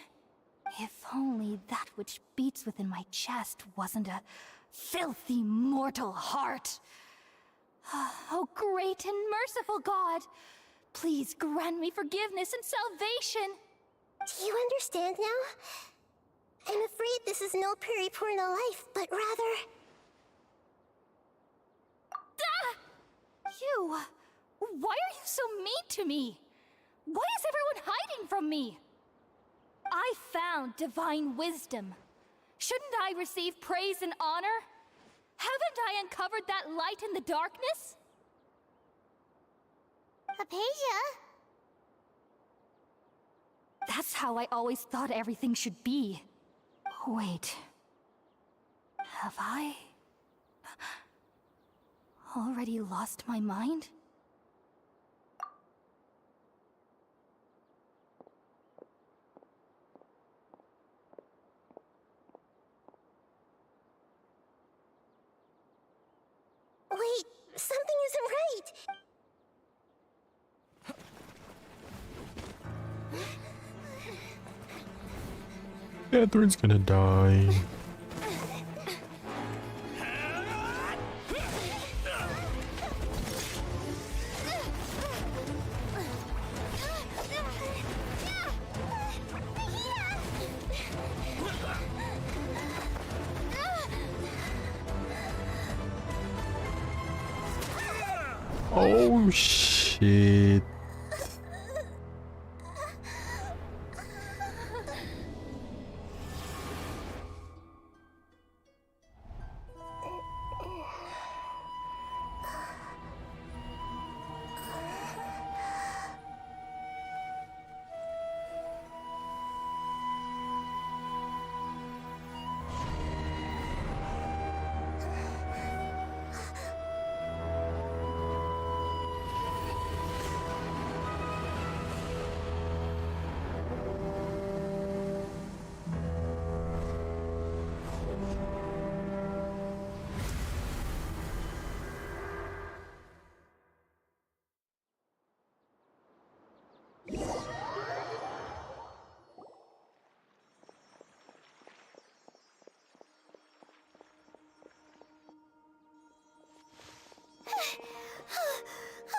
that which beats within my chest wasn't a filthy mortal heart. Oh, great and merciful God, please grant me forgiveness and salvation.
Do you understand now? I'm afraid this is no Puripurna life, but rather...
Ah! You! Why are you so mean to me? Why is everyone hiding from me? I found divine wisdom. Shouldn't I receive praise and honor? Haven't I uncovered that light in the darkness?
Hypatia?
That's how I always thought everything should be. Wait. Have I already lost my mind?
Wait, something isn't right!
Catherine's gonna die. Oh shit.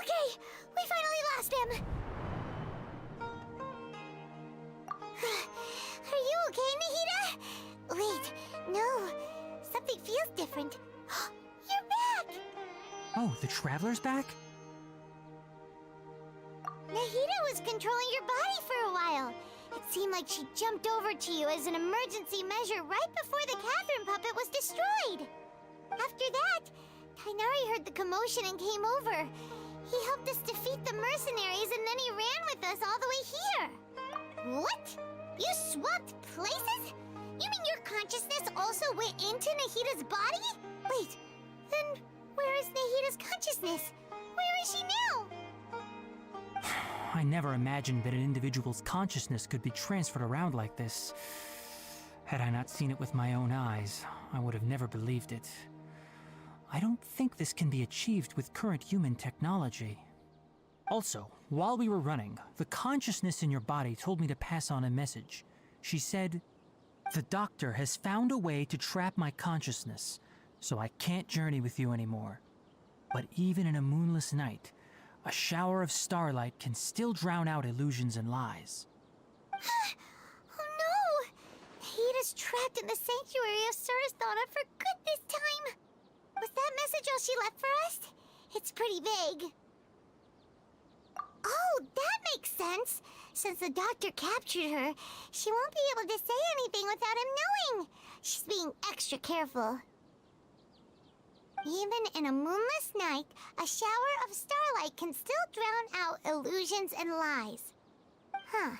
Okay, we finally lost him! Are you okay, Nahida? Wait, no. Something feels different. You're back!
Oh, the Traveler's back?
Nahida was controlling your body for a while. It seemed like she jumped over to you as an emergency measure right before the Catherine puppet was destroyed. After that, Tainari heard the commotion and came over. He helped us defeat the mercenaries and then he ran with us all the way here. What? You swapped places? You mean your consciousness also went into Nahida's body? Wait, then where is Nahida's consciousness? Where is she now?
I never imagined that an individual's consciousness could be transferred around like this. Had I not seen it with my own eyes, I would have never believed it. I don't think this can be achieved with current human technology. Also, while we were running, the consciousness in your body told me to pass on a message. She said, "The doctor has found a way to trap my consciousness, so I can't journey with you anymore. But even in a moonless night, a shower of starlight can still drown out illusions and lies."
Oh no! Nahida's trapped in the sanctuary of Surasthana for good this time! Was that message all she left for us? It's pretty vague. Oh, that makes sense! Since the doctor captured her, she won't be able to say anything without him knowing! She's being extra careful. Even in a moonless night, a shower of starlight can still drown out illusions and lies. Huh.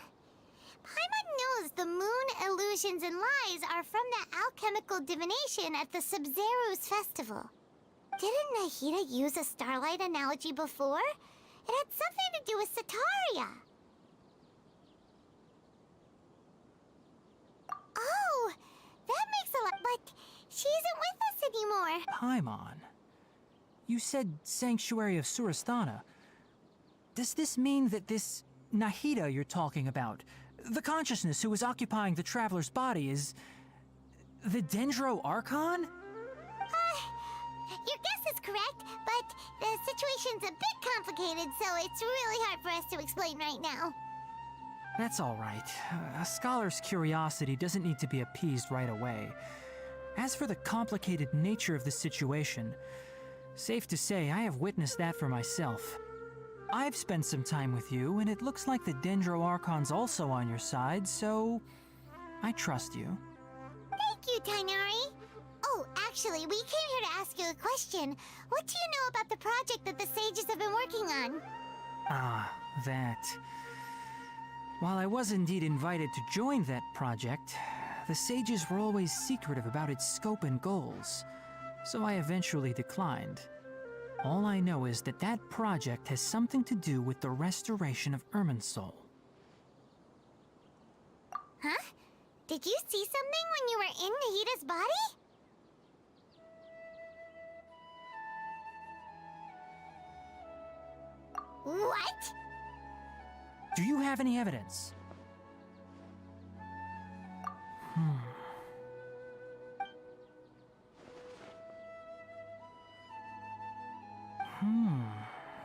Paimon knows the moon illusions and lies are from the alchemical divination at the Sub-Zero's festival. Didn't Nahida use a starlight analogy before? It had something to do with Sataria. Oh, that makes a lot, but she isn't with us anymore.
Paimon, you said Sanctuary of Surasthana. Does this mean that this Nahida you're talking about, the consciousness who is occupying the traveler's body, is the Dendro Archon?
Your guess is correct, but the situation's a bit complicated, so it's really hard for us to explain right now.
That's all right. A scholar's curiosity doesn't need to be appeased right away. As for the complicated nature of the situation, safe to say I have witnessed that for myself. I've spent some time with you, and it looks like the Dendro Archon's also on your side, so I trust you.
Thank you, Tainari. Oh, actually, we came here to ask you a question. What do you know about the project that the sages have been working on?
Ah, that. While I was indeed invited to join that project, the sages were always secretive about its scope and goals, so I eventually declined. All I know is that that project has something to do with the restoration of Irminsul.
Huh? Did you see something when you were in Nahida's body? What?
Do you have any evidence?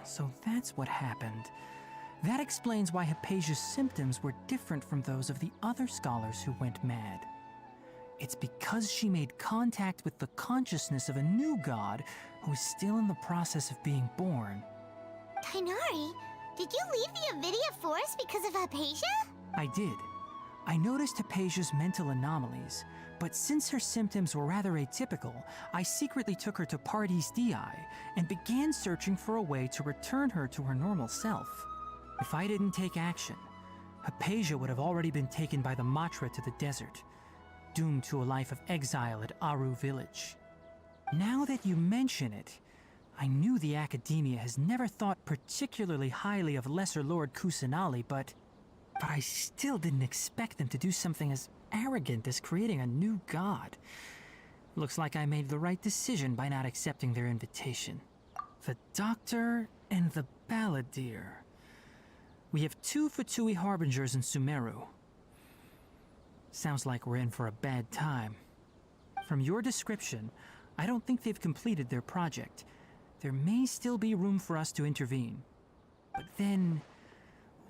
So that's what happened. That explains why Hypatia's symptoms were different from those of the other scholars who went mad. It's because she made contact with the consciousness of a new god who is still in the process of being born.
Tainari, did you leave the Avidia Forest because of Hypatia?
I did. I noticed Hypatia's mental anomalies, but since her symptoms were rather atypical, I secretly took her to Pardis Dii and began searching for a way to return her to her normal self. If I didn't take action, Hypatia would have already been taken by the Matra to the desert, doomed to a life of exile at Aru village. Now that you mention it, I knew the Academia has never thought particularly highly of Lesser Lord Kusanali, but I still didn't expect them to do something as arrogant as creating a new god. Looks like I made the right decision by not accepting their invitation. The Doctor and the Balladeer. We have 2 Fatui Harbingers in Sumeru. Sounds like we're in for a bad time. From your description, I don't think they've completed their project. There may still be room for us to intervene. But then,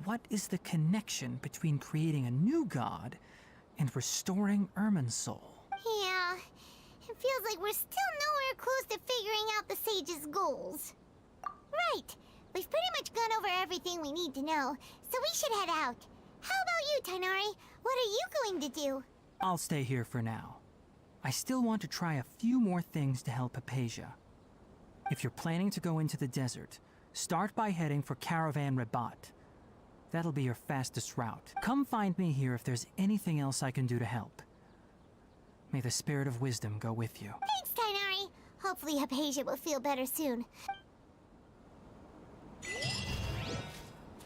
what is the connection between creating a new god and restoring Irminsul?
Yeah, it feels like we're still nowhere close to figuring out the sage's goals. Right, we've pretty much gone over everything we need to know, so we should head out. How about you, Tainari? What are you going to do?
I'll stay here for now. I still want to try a few more things to help Hypatia. If you're planning to go into the desert, start by heading for Caravan Rabat. That'll be your fastest route. Come find me here if there's anything else I can do to help. May the spirit of wisdom go with you.
Thanks, Tainari. Hopefully Hypatia will feel better soon.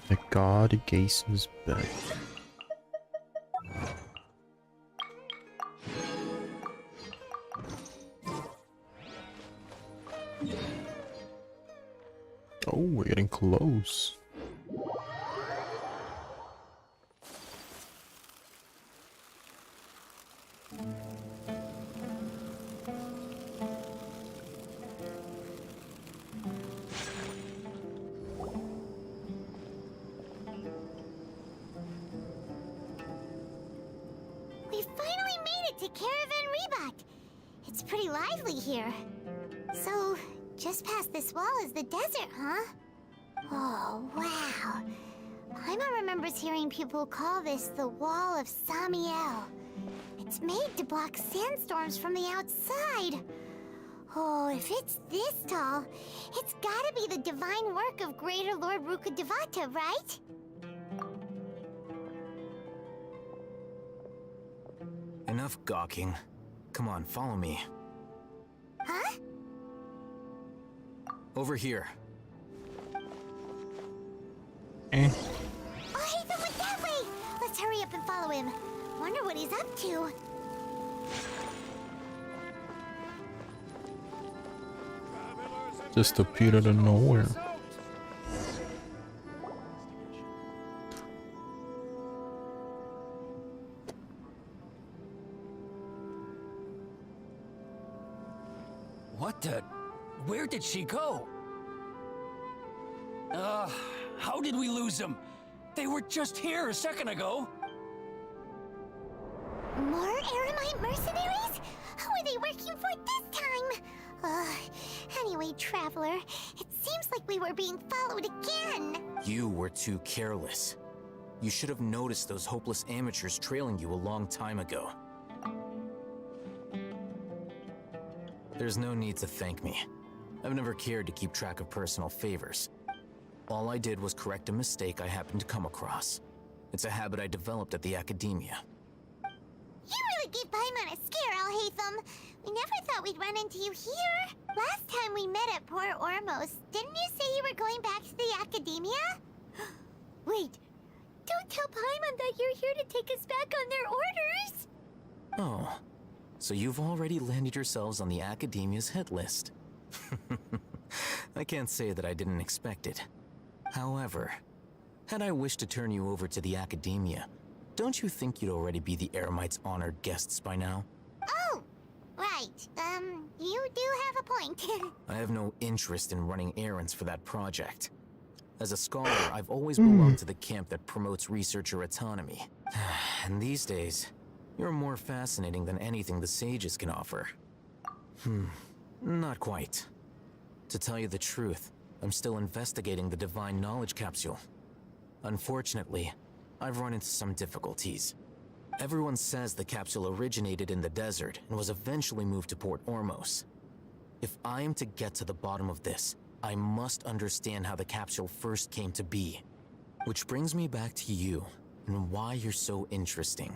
The god Gase is back. Oh, we're getting close.
We finally made it to Caravan Rebat. It's pretty lively here. So, just past this wall is the desert, huh? Oh, wow. Paimon remembers hearing people call this the Wall of Samiel. It's made to block sandstorms from the outside. Oh, if it's this tall, it's gotta be the divine work of Greater Lord Rukkhadevata, right?
Enough gawking. Come on, follow me.
Huh?
Over here.
Oh, Haytham went that way! Let's hurry up and follow him. Wonder what he's up to.
Just appeared out of nowhere.
What the? Where did she go? How did we lose them? They were just here a second ago.
More Eremite mercenaries? Who are they working for this time? Anyway, Traveler, it seems like we were being followed again.
You were too careless. You should have noticed those hopeless amateurs trailing you a long time ago. There's no need to thank me. I've never cared to keep track of personal favors. All I did was correct a mistake I happened to come across. It's a habit I developed at the academia.
You really gave Paimon a scare, Alhaitham. We never thought we'd run into you here. Last time we met at Port Ormos, didn't you say you were going back to the academia? Wait, don't tell Paimon that you're here to take us back on their orders.
Oh, so you've already landed yourselves on the academia's hit list. I can't say that I didn't expect it. However, had I wished to turn you over to the academia, don't you think you'd already be the Eremites' honored guests by now?
Oh, right. You do have a point.
I have no interest in running errands for that project. As a scholar, I've always belonged to the camp that promotes researcher autonomy. And these days, you're more fascinating than anything the sages can offer. Not quite. To tell you the truth, I'm still investigating the Divine Knowledge Capsule. Unfortunately, I've run into some difficulties. Everyone says the capsule originated in the desert and was eventually moved to Port Ormos. If I am to get to the bottom of this, I must understand how the capsule first came to be. Which brings me back to you, and why you're so interesting.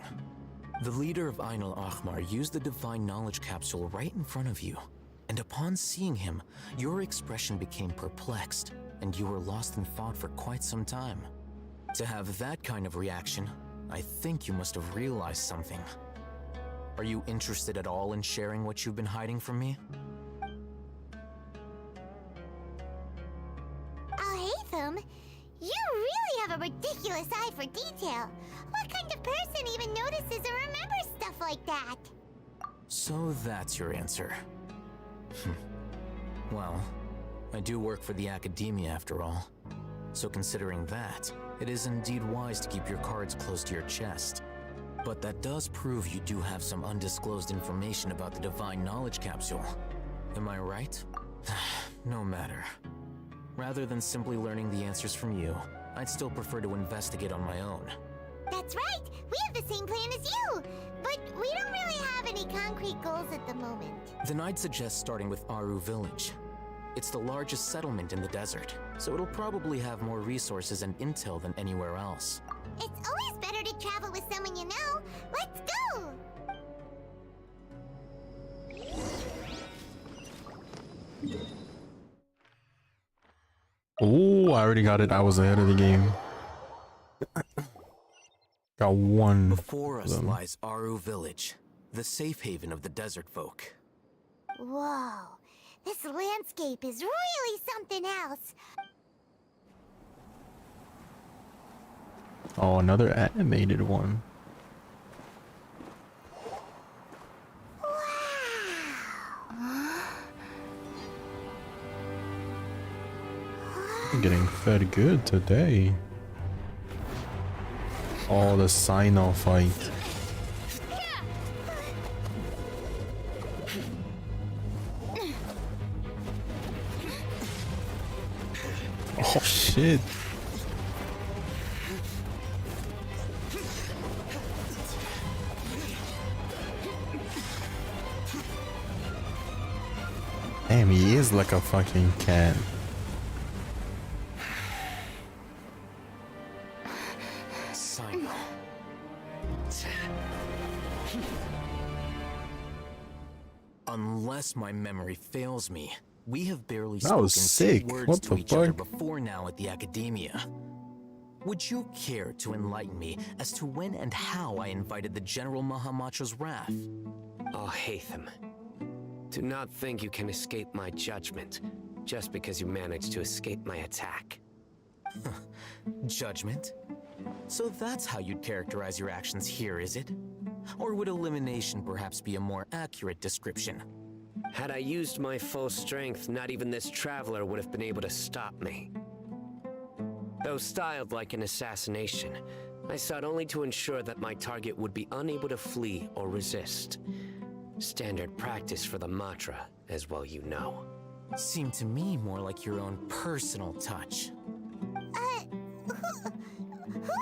The leader of Ain al-Ahmar used the Divine Knowledge Capsule right in front of you, and upon seeing him, your expression became perplexed, and you were lost in thought for quite some time. To have that kind of reaction, I think you must have realized something. Are you interested at all in sharing what you've been hiding from me?
Alhaitham, you really have a ridiculous eye for detail. What kind of person even notices or remembers stuff like that?
So that's your answer. Well, I do work for the academia after all. So considering that, it is indeed wise to keep your cards close to your chest. But that does prove you do have some undisclosed information about the Divine Knowledge Capsule. Am I right? No matter. Rather than simply learning the answers from you, I'd still prefer to investigate on my own.
That's right! We have the same plan as you! But we don't really have any concrete goals at the moment.
Then I'd suggest starting with Aru Village. It's the largest settlement in the desert, so it'll probably have more resources and intel than anywhere else.
It's always better to travel with someone you know. Let's go!
Oh, I already got it. I was ahead of the game. Got one.
Before us lies Aru Village, the safe haven of the desert folk.
Whoa, this landscape is really something else.
Oh, another animated one. I'm getting fed good today. Oh, the Sino fight. Oh shit. Damn, he is like a fucking cat.
Unless my memory fails me, We have barely
That was
spoken
sick.
2 words
What
to
the
each other
fuck?
before now at the Academia. Would you care to enlighten me as to when and how I invited the General Mahamatra's wrath?
Oh, Hatham. Do not think you can escape my judgment just because you managed to escape my attack.
Judgment? So that's how you'd characterize your actions here, is it? Or would elimination perhaps be a more accurate description?
Had I used my full strength, not even this traveler would have been able to stop me. Though styled like an assassination, I sought only to ensure that my target would be unable to flee or resist. Standard practice for the Matra, as well you know.
Seemed to me more like your own personal touch.
Who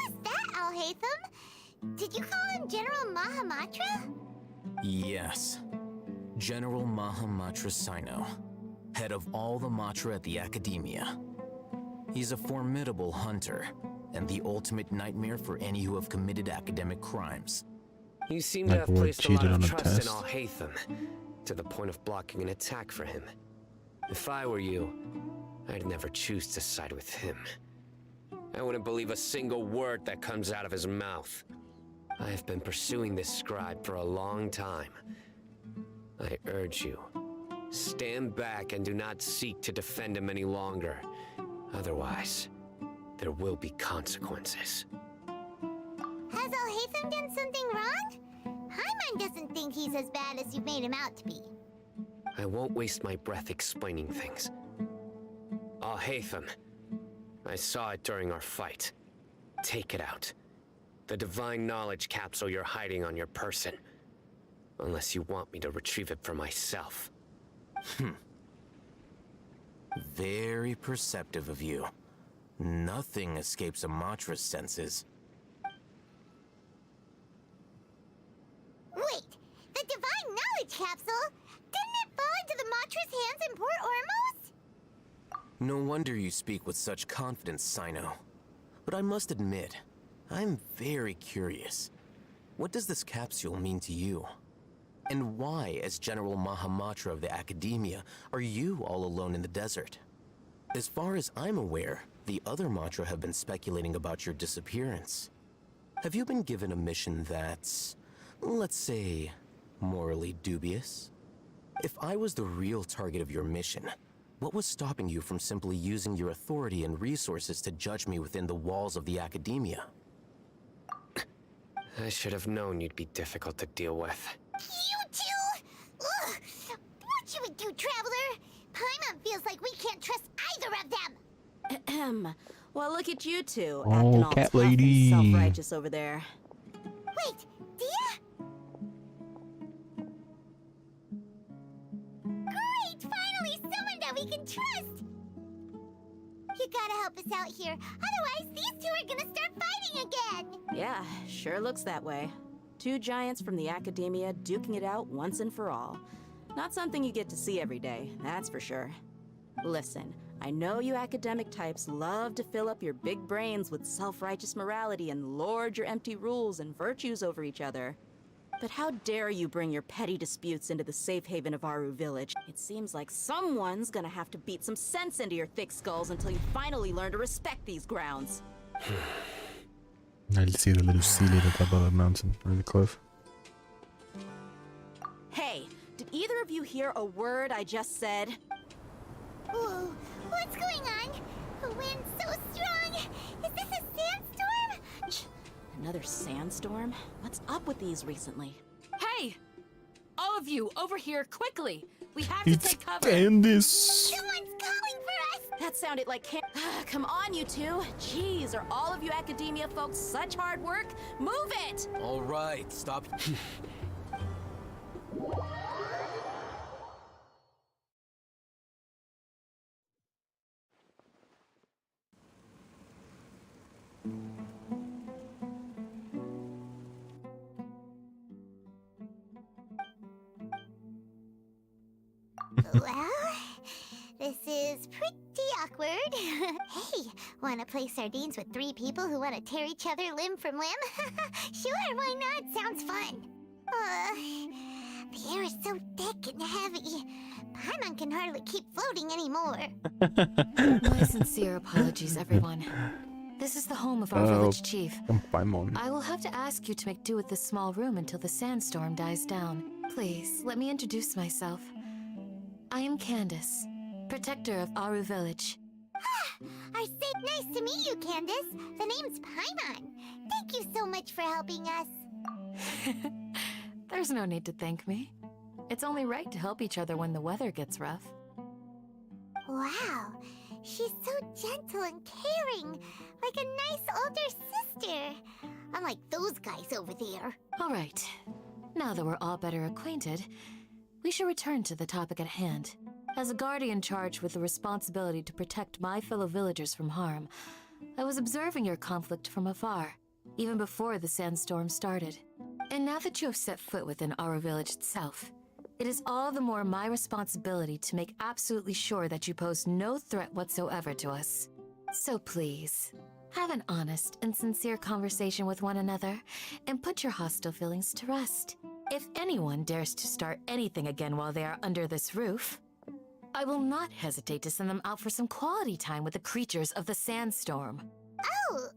is that, Al-Haytham? Did you call him General Mahamatra?
Yes. General Mahamatra Sino, head of all the Matra at the Academia. He's a formidable hunter, and the ultimate nightmare for any who have committed academic crimes.
You seem to have placed a lot of trust in Al-Haytham, to the point of blocking an attack for him. If I were you, I'd never choose to side with him. I wouldn't believe a single word that comes out of his mouth. I have been pursuing this scribe for a long time. I urge you, stand back and do not seek to defend him any longer. Otherwise, there will be consequences.
Has Al-Haytham done something wrong? Hyman doesn't think he's as bad as you've made him out to be.
I won't waste my breath explaining things. Al-Haytham, I saw it during our fight. Take it out. The divine knowledge capsule you're hiding on your person. Unless you want me to retrieve it for myself.
Very perceptive of you. Nothing escapes a Matra's senses.
Wait, the divine knowledge capsule? Didn't it fall into the Matra's hands in Port Ormos?
No wonder you speak with such confidence, Sino. But I must admit, I'm very curious. What does this capsule mean to you? And why, as General Mahamatra of the Academia, are you all alone in the desert? As far as I'm aware, the other Matra have been speculating about your disappearance. Have you been given a mission that's, let's say, morally dubious? If I was the real target of your mission, what was stopping you from simply using your authority and resources to judge me within the walls of the Academia?
I should have known you'd be difficult to deal with.
You two? Ugh! What should we do, Traveler? Paimon feels like we can't trust either of them.
Ahem. Well, look at you two,
Oh,
acting all
cat
tough
lady.
and self-righteous over there.
Wait, Dia? Great! Finally, someone that we can trust! You gotta help us out here. Otherwise, these two are gonna start fighting again!
Yeah, sure looks that way. 2 giants from the Academia duking it out once and for all. Not something you get to see every day, that's for sure. Listen, I know you academic types love to fill up your big brains with self-righteous morality and lord your empty rules and virtues over each other. But how dare you bring your petty disputes into the safe haven of Aru Village? It seems like someone's gonna have to beat some sense into your thick skulls until you finally learn to respect these grounds.
I see the little seal at the top of the mountain or the cliff.
Hey, did either of you hear a word I just said?
Whoa, what's going on? The wind's so strong! Is this a sandstorm?
Another sandstorm? What's up with these recently?
Hey! All of you, over here, quickly! We have to
It's
take cover!
Candace!
Someone's calling for us!
That sounded like Come on, you two! Jeez, are all of you Academia folks such hard work? Move it!
All right, stop.
Well, this is pretty awkward. Hey, wanna play sardines with 3 people who wanna tear each other limb from limb? Sure, why not? Sounds fun. The air is so thick and heavy. Paimon can hardly keep floating anymore.
My sincere apologies, everyone. This is the home of our village chief. I will have to ask you to make do with this small room until the sandstorm dies down. Please, let me introduce myself. I am Candace, protector of Aru Village.
Nice to meet you, Candace. The name's Paimon. Thank you so much for helping us.
There's no need to thank me. It's only right to help each other when the weather gets rough.
Wow, she's so gentle and caring, like a nice older sister. Unlike those guys over there.
All right, now that we're all better acquainted, we should return to the topic at hand. As a guardian charged with the responsibility to protect my fellow villagers from harm, I was observing your conflict from afar, even before the sandstorm started. And now that you have set foot within our village itself, it is all the more my responsibility to make absolutely sure that you pose no threat whatsoever to us. So please, have an honest and sincere conversation with one another, and put your hostile feelings to rest. If anyone dares to start anything again while they are under this roof, I will not hesitate to send them out for some quality time with the creatures of the sandstorm.
Oh,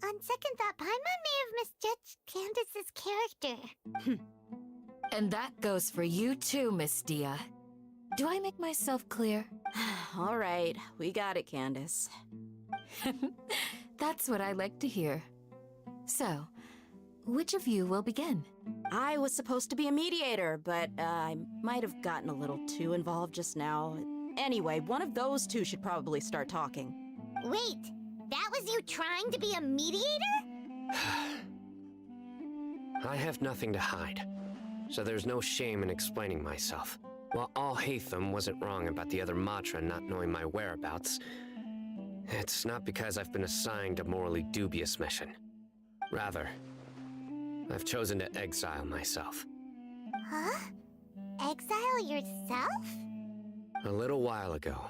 on second thought, Paimon may have misjudged Candace's character.
And that goes for you too, Miss Dia. Do I make myself clear?
All right, we got it, Candace.
That's what I like to hear. So, which of you will begin?
I was supposed to be a mediator, but I might have gotten a little too involved just now. Anyway, one of those two should probably start talking.
Wait, that was you trying to be a mediator?
I have nothing to hide, so there's no shame in explaining myself. While Al-Haytham wasn't wrong about the other Matra not knowing my whereabouts, it's not because I've been assigned a morally dubious mission. Rather, I've chosen to exile myself.
Huh? Exile yourself?
A little while ago,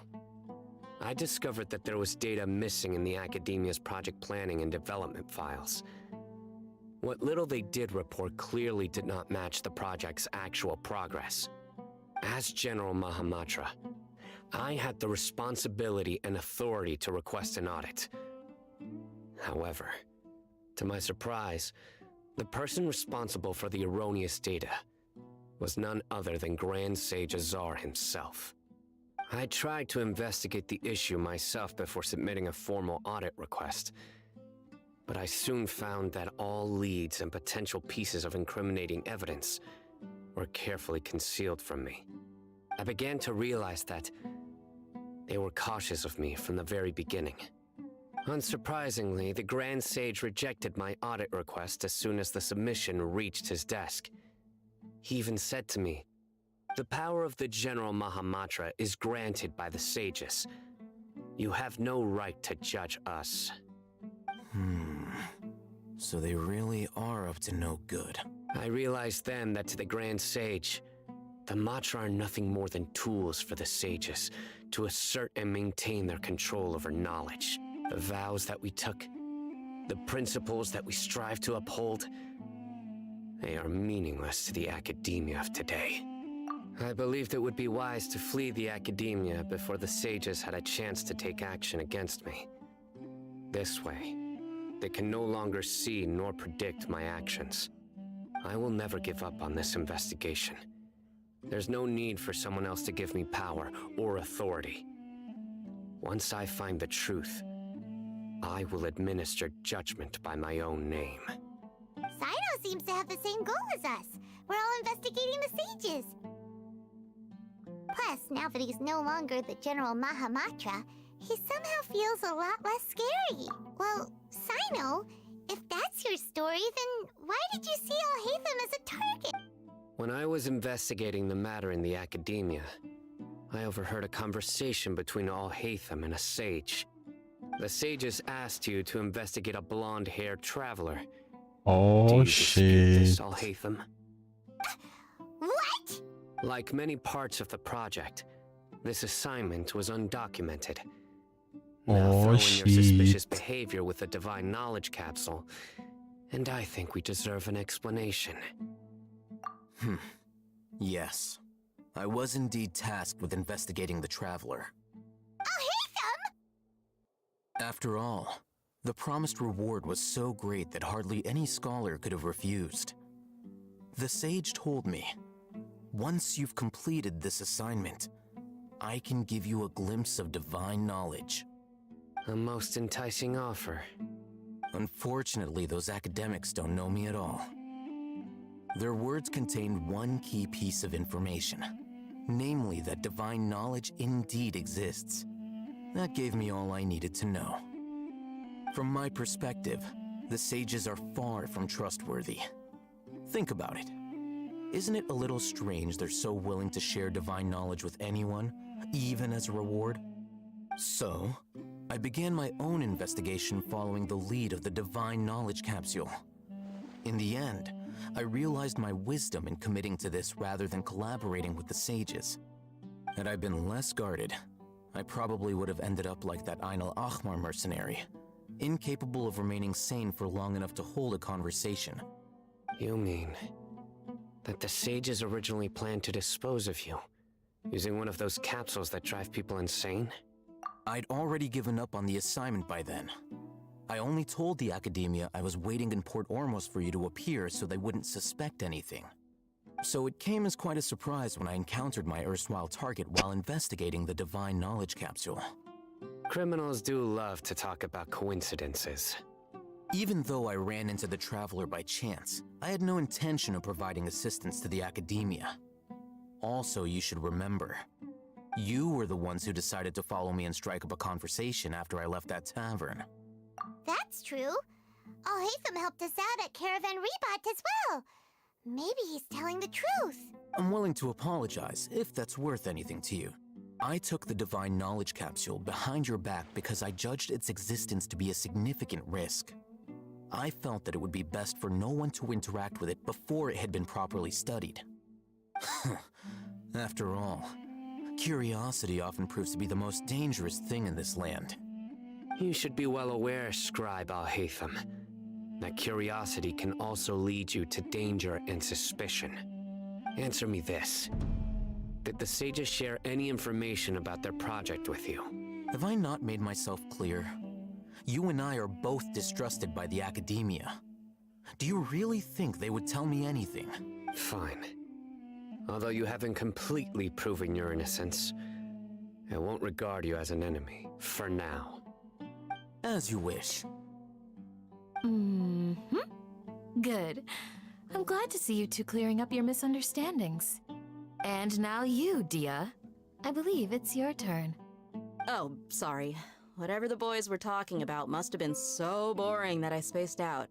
I discovered that there was data missing in the Academia's project planning and development files. What little they did report clearly did not match the project's actual progress. As General Mahamatra, I had the responsibility and authority to request an audit. However, to my surprise, the person responsible for the erroneous data was none other than Grand Sage Azar himself. I tried to investigate the issue myself before submitting a formal audit request, but I soon found that all leads and potential pieces of incriminating evidence were carefully concealed from me. I began to realize that they were cautious of me from the very beginning. Unsurprisingly, the Grand Sage rejected my audit request as soon as the submission reached his desk. He even said to me, "The power of the General Mahamatra is granted by the sages. You have no right to judge us."
So they really are up to no good.
I realized then that to the Grand Sage, the Matra are nothing more than tools for the sages to assert and maintain their control over knowledge. The vows that we took, the principles that we strive to uphold, they are meaningless to the Academia of today. I believed it would be wise to flee the Academia before the sages had a chance to take action against me. This way, they can no longer see nor predict my actions. I will never give up on this investigation. There's no need for someone else to give me power or authority. Once I find the truth, I will administer judgment by my own name.
Saito seems to have the same goal as us. We're all investigating the sages. Plus, now that he's no longer the General Mahamatra, he somehow feels a lot less scary. Well, Sino, if that's your story, then why did you see Al-Haytham as a target?
When I was investigating the matter in the Academia, I overheard a conversation between Al-Haytham and a sage. The sages asked you to investigate a blonde-haired traveler.
Oh,
Do you
shit.
dispute this, Al-Haytham?
What?
Like many parts of the project, this assignment was undocumented. Now throw in your suspicious behavior with the Divine Knowledge Capsule, and I think we deserve an explanation.
Yes. I was indeed tasked with investigating the Traveler. After all, the promised reward was so great that hardly any scholar could have refused. The sage told me, once you've completed this assignment, I can give you a glimpse of divine knowledge.
A most enticing offer.
Unfortunately, those academics don't know me at all. Their words contained one key piece of information, namely that divine knowledge indeed exists. That gave me all I needed to know. From my perspective, the sages are far from trustworthy. Think about it. Isn't it a little strange they're so willing to share divine knowledge with anyone, even as a reward? So, I began my own investigation following the lead of the divine knowledge capsule. In the end, I realized my wisdom in committing to this rather than collaborating with the sages. Had I been less guarded, I probably would have ended up like that Ain al-Ahmar mercenary, incapable of remaining sane for long enough to hold a conversation.
You mean that the sages originally planned to dispose of you, using one of those capsules that drive people insane?
I'd already given up on the assignment by then. I only told the Academia I was waiting in Port Ormos for you to appear so they wouldn't suspect anything. So it came as quite a surprise when I encountered my erstwhile target while investigating the Divine Knowledge Capsule.
Criminals do love to talk about coincidences.
Even though I ran into the Traveler by chance, I had no intention of providing assistance to the Academia. Also, you should remember, you were the ones who decided to follow me and strike up a conversation after I left that tavern.
That's true. Al-Haytham helped us out at Caravan Rebat as well. Maybe he's telling the truth.
I'm willing to apologize, if that's worth anything to you. I took the Divine Knowledge Capsule behind your back because I judged its existence to be a significant risk. I felt that it would be best for no one to interact with it before it had been properly studied. After all, curiosity often proves to be the most dangerous thing in this land.
You should be well aware, Scribe Al-Haytham, that curiosity can also lead you to danger and suspicion. Answer me this. Did the sages share any information about their project with you?
Have I not made myself clear? You and I are both distrusted by the Academia. Do you really think they would tell me anything?
Fine. Although you haven't completely proven your innocence, I won't regard you as an enemy, for now.
As you wish.
Good. I'm glad to see you two clearing up your misunderstandings. And now you, Dia. I believe it's your turn.
Oh, sorry. Whatever the boys were talking about must have been so boring that I spaced out.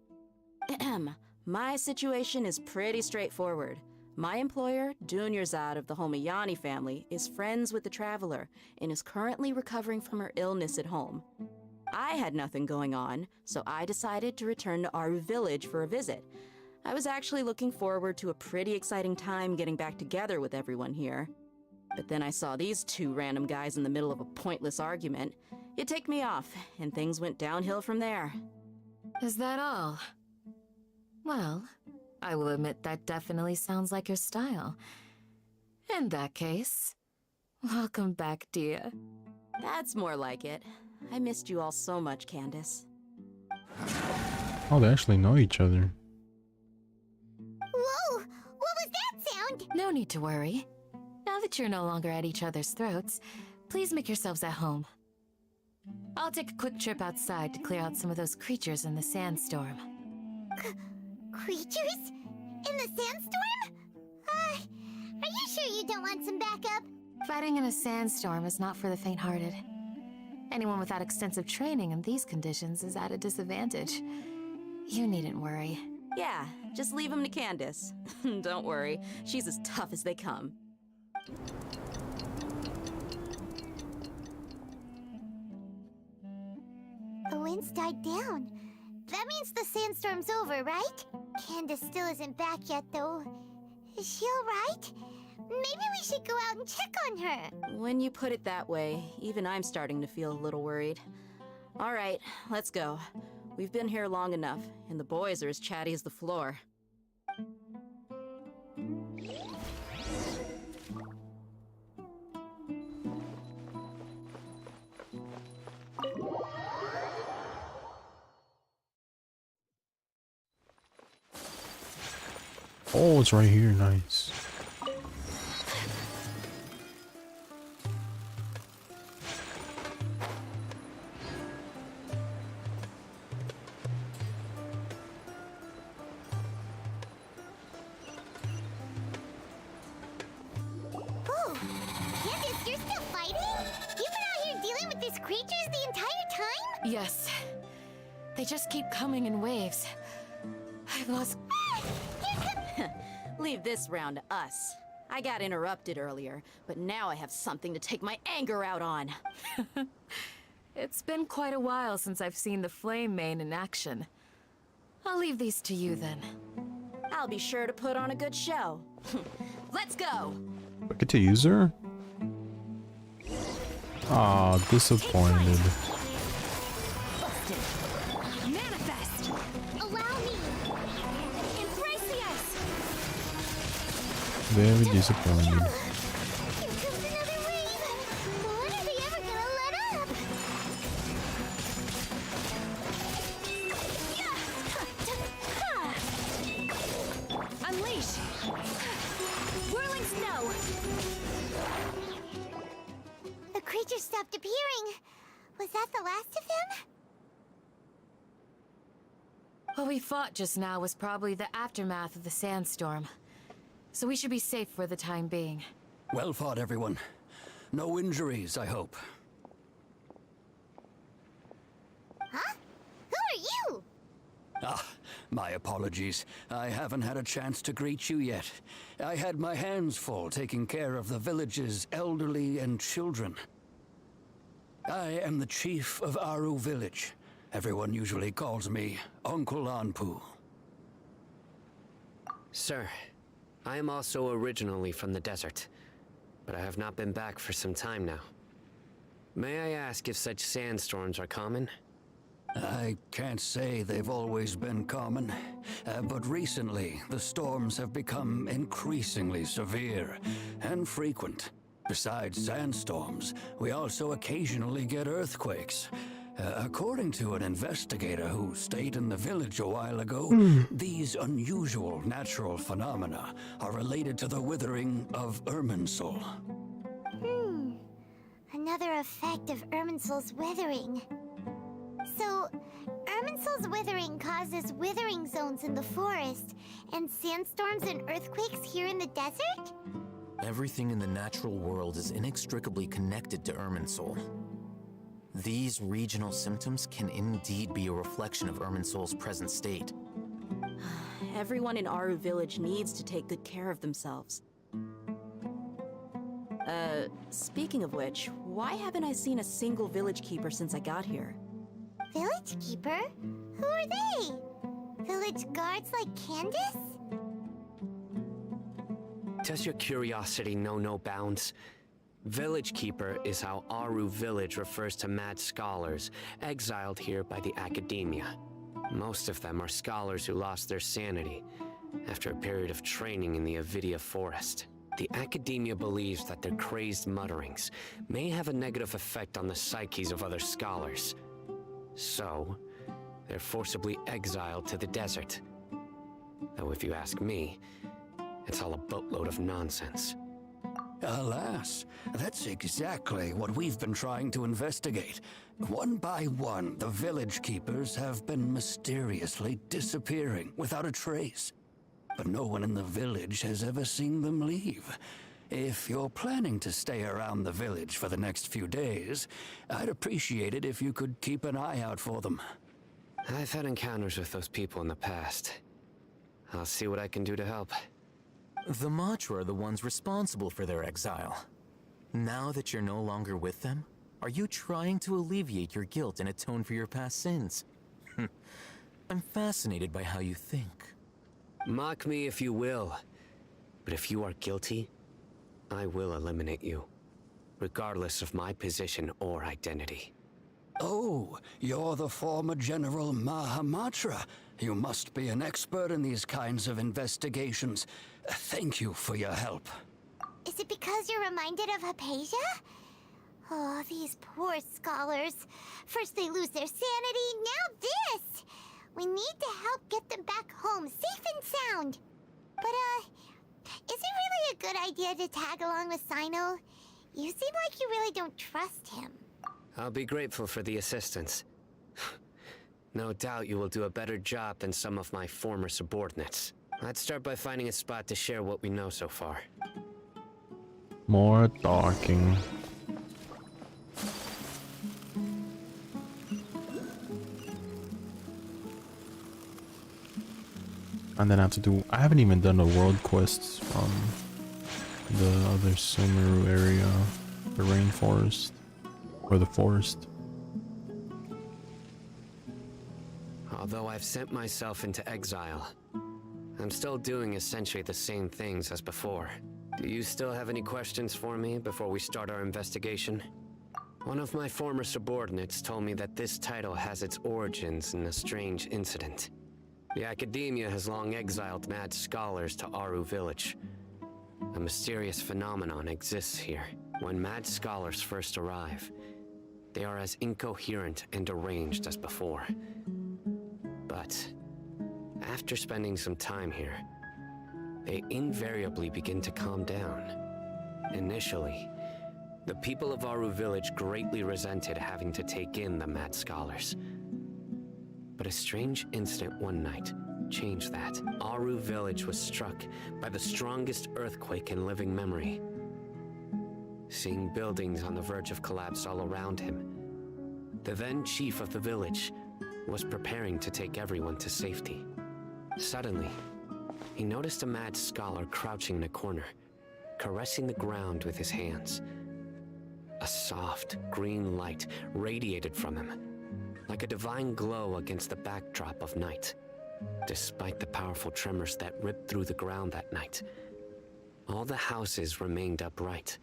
My situation is pretty straightforward. My employer, Dunyarzad of the Homayani family, is friends with the Traveler and is currently recovering from her illness at home. I had nothing going on, so I decided to return to our village for a visit. I was actually looking forward to a pretty exciting time getting back together with everyone here. But then I saw these two random guys in the middle of a pointless argument. It ticked me off, and things went downhill from there.
Is that all? Well, I will admit that definitely sounds like your style. In that case, welcome back, Dia.
That's more like it. I missed you all so much, Candace.
Oh, they actually know each other.
Whoa! What was that sound?
No need to worry. Now that you're no longer at each other's throats, please make yourselves at home. I'll take a quick trip outside to clear out some of those creatures in the sandstorm.
Creatures? In the sandstorm? Are you sure you don't want some backup?
Fighting in a sandstorm is not for the faint-hearted. Anyone without extensive training in these conditions is at a disadvantage. You needn't worry.
Yeah, just leave him to Candace. Don't worry, she's as tough as they come.
The wind's died down. That means the sandstorm's over, right? Candace still isn't back yet, though. Is she alright? Maybe we should go out and check on her.
When you put it that way, even I'm starting to feel a little worried. All right, let's go. We've been here long enough, and the boys are as chatty as the floor.
Oh, it's right here. Nice.
Oh, Candace, you're still fighting? You've been out here dealing with these creatures the entire time?
Yes. They just keep coming in waves. I've lost...
Leave this round to us. I got interrupted earlier, but now I have something to take my anger out on.
It's been quite a while since I've seen the Flame Mane in action. I'll leave these to you then.
I'll be sure to put on a good show. Let's go!
I get to use her? Aw, disappointed.
Manifest! Allow me! Embrace the ice!
Very disappointed.
Here comes another wave! When are they ever gonna let up?
Unleash! Whirling snow!
The creature stopped appearing. Was that the last of them?
What we fought just now was probably the aftermath of the sandstorm. So we should be safe for the time being.
Well fought, everyone. No injuries, I hope.
Huh? Who are you?
Ah, my apologies. I haven't had a chance to greet you yet. I had my hands full taking care of the village's elderly and children. I am the chief of Aru Village. Everyone usually calls me Uncle Anpu.
Sir, I am also originally from the desert, but I have not been back for some time now. May I ask if such sandstorms are common?
I can't say they've always been common, but recently the storms have become increasingly severe and frequent. Besides sandstorms, we also occasionally get earthquakes. According to an investigator who stayed in the village a while ago, these unusual natural phenomena are related to the withering of Irminsul.
Another effect of Irminsul's withering. So, Irminsul's withering causes withering zones in the forest, and sandstorms and earthquakes here in the desert?
Everything in the natural world is inextricably connected to Irminsul. These regional symptoms can indeed be a reflection of Irminsul's present state.
Everyone in Aru Village needs to take good care of themselves. Speaking of which, why haven't I seen a single village keeper since I got here?
Village keeper? Who are they? Village guards like Candace?
Does your curiosity know no bounds? Village Keeper is how Aru Village refers to mad scholars exiled here by the academia. Most of them are scholars who lost their sanity after a period of training in the Avidia forest. The academia believes that their crazed mutterings may have a negative effect on the psyches of other scholars. So, they're forcibly exiled to the desert. Though if you ask me, it's all a boatload of nonsense.
Alas, that's exactly what we've been trying to investigate. One by one, the village keepers have been mysteriously disappearing without a trace. But no one in the village has ever seen them leave. If you're planning to stay around the village for the next few days, I'd appreciate it if you could keep an eye out for them.
I've had encounters with those people in the past. I'll see what I can do to help.
The Matra are the ones responsible for their exile. Now that you're no longer with them, are you trying to alleviate your guilt and atone for your past sins? I'm fascinated by how you think.
Mock me if you will, but if you are guilty, I will eliminate you, regardless of my position or identity.
Oh, you're the former General Mahamatra. You must be an expert in these kinds of investigations. Thank you for your help.
Is it because you're reminded of Hypatia? Oh, these poor scholars. First they lose their sanity, now this! We need to help get them back home, safe and sound.
But, is it really a good idea to tag along with Sino? You seem like you really don't trust him.
I'll be grateful for the assistance. No doubt you will do a better job than some of my former subordinates. Let's start by finding a spot to share what we know so far.
More talking. And then I have to do. I haven't even done the world quests from the other Sumeru area, the rainforest, or the forest.
Although I've sent myself into exile, I'm still doing essentially the same things as before. Do you still have any questions for me before we start our investigation? One of my former subordinates told me that this title has its origins in a strange incident. The Academia has long exiled mad scholars to Aru Village. A mysterious phenomenon exists here. When mad scholars first arrive, they are as incoherent and deranged as before. But after spending some time here, they invariably begin to calm down. Initially, the people of Aru Village greatly resented having to take in the mad scholars. But a strange incident one night changed that. Aru Village was struck by the strongest earthquake in living memory. Seeing buildings on the verge of collapse all around him, the then chief of the village was preparing to take everyone to safety. Suddenly, he noticed a mad scholar crouching in a corner, caressing the ground with his hands. A soft, green light radiated from him, like a divine glow against the backdrop of night. Despite the powerful tremors that ripped through the ground that night, all the houses remained upright,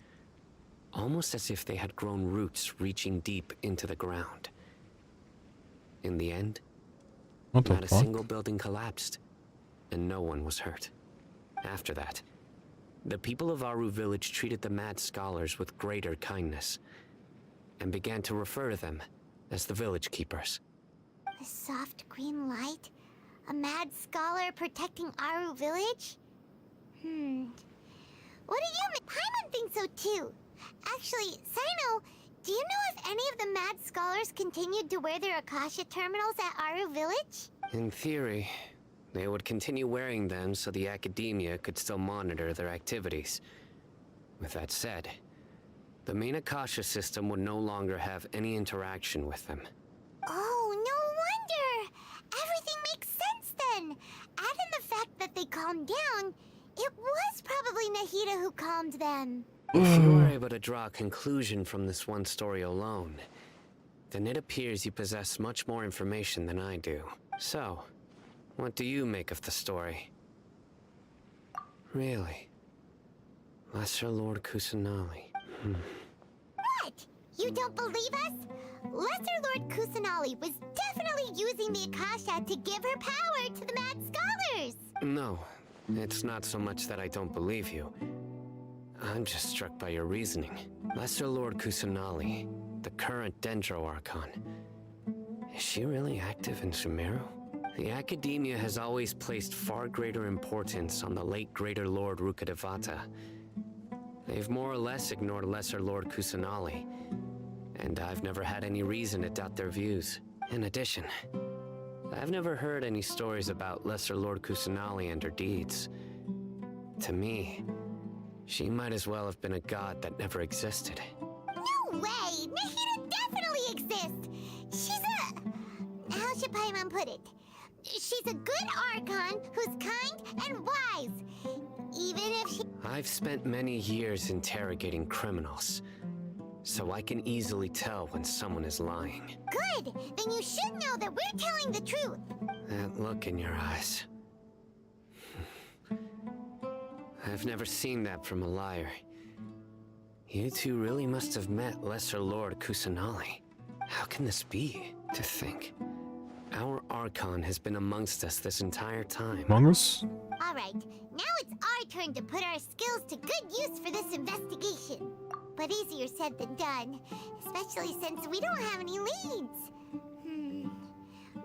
almost as if they had grown roots reaching deep into the ground. In the end, not a single building collapsed, and no one was hurt. After that, the people of Aru Village treated the mad scholars with greater kindness, and began to refer to them as the village keepers.
A soft green light? A mad scholar protecting Aru Village? What do you mean? Paimon thinks so too. Actually, Sino, do you know if any of the mad scholars continued to wear their Akasha terminals at Aru Village?
In theory, they would continue wearing them so the Academia could still monitor their activities. With that said, the main Akasha system would no longer have any interaction with them.
Oh, no wonder! Everything makes sense then! Add in the fact that they calmed down, it was probably Nahida who calmed them.
If you are able to draw a conclusion from this one story alone, then it appears you possess much more information than I do. So, what do you make of the story? Really? Lesser Lord Kusanali.
What? You don't believe us? Lesser Lord Kusanali was definitely using the Akasha to give her power to the mad scholars!
No, it's not so much that I don't believe you. I'm just struck by your reasoning. Lesser Lord Kusanali, the current Dendro Archon. Is she really active in Sumeru? The Academia has always placed far greater importance on the late Greater Lord Rukkhadevata. They've more or less ignored Lesser Lord Kusanali, and I've never had any reason to doubt their views. In addition, I've never heard any stories about Lesser Lord Kusanali and her deeds. To me, she might as well have been a god that never existed.
No way! Nahida definitely exists! She's a... How should Paimon put it? She's a good Archon who's kind and wise. Even if she...
I've spent many years interrogating criminals, so I can easily tell when someone is lying.
Good! Then you should know that we're telling the truth.
That look in your eyes. I've never seen that from a liar. You two really must have met Lesser Lord Kusanali. How can this be? To think, our Archon has been amongst us this entire time.
Among us?
Alright, now it's our turn to put our skills to good use for this investigation. But easier said than done, especially since we don't have any leads.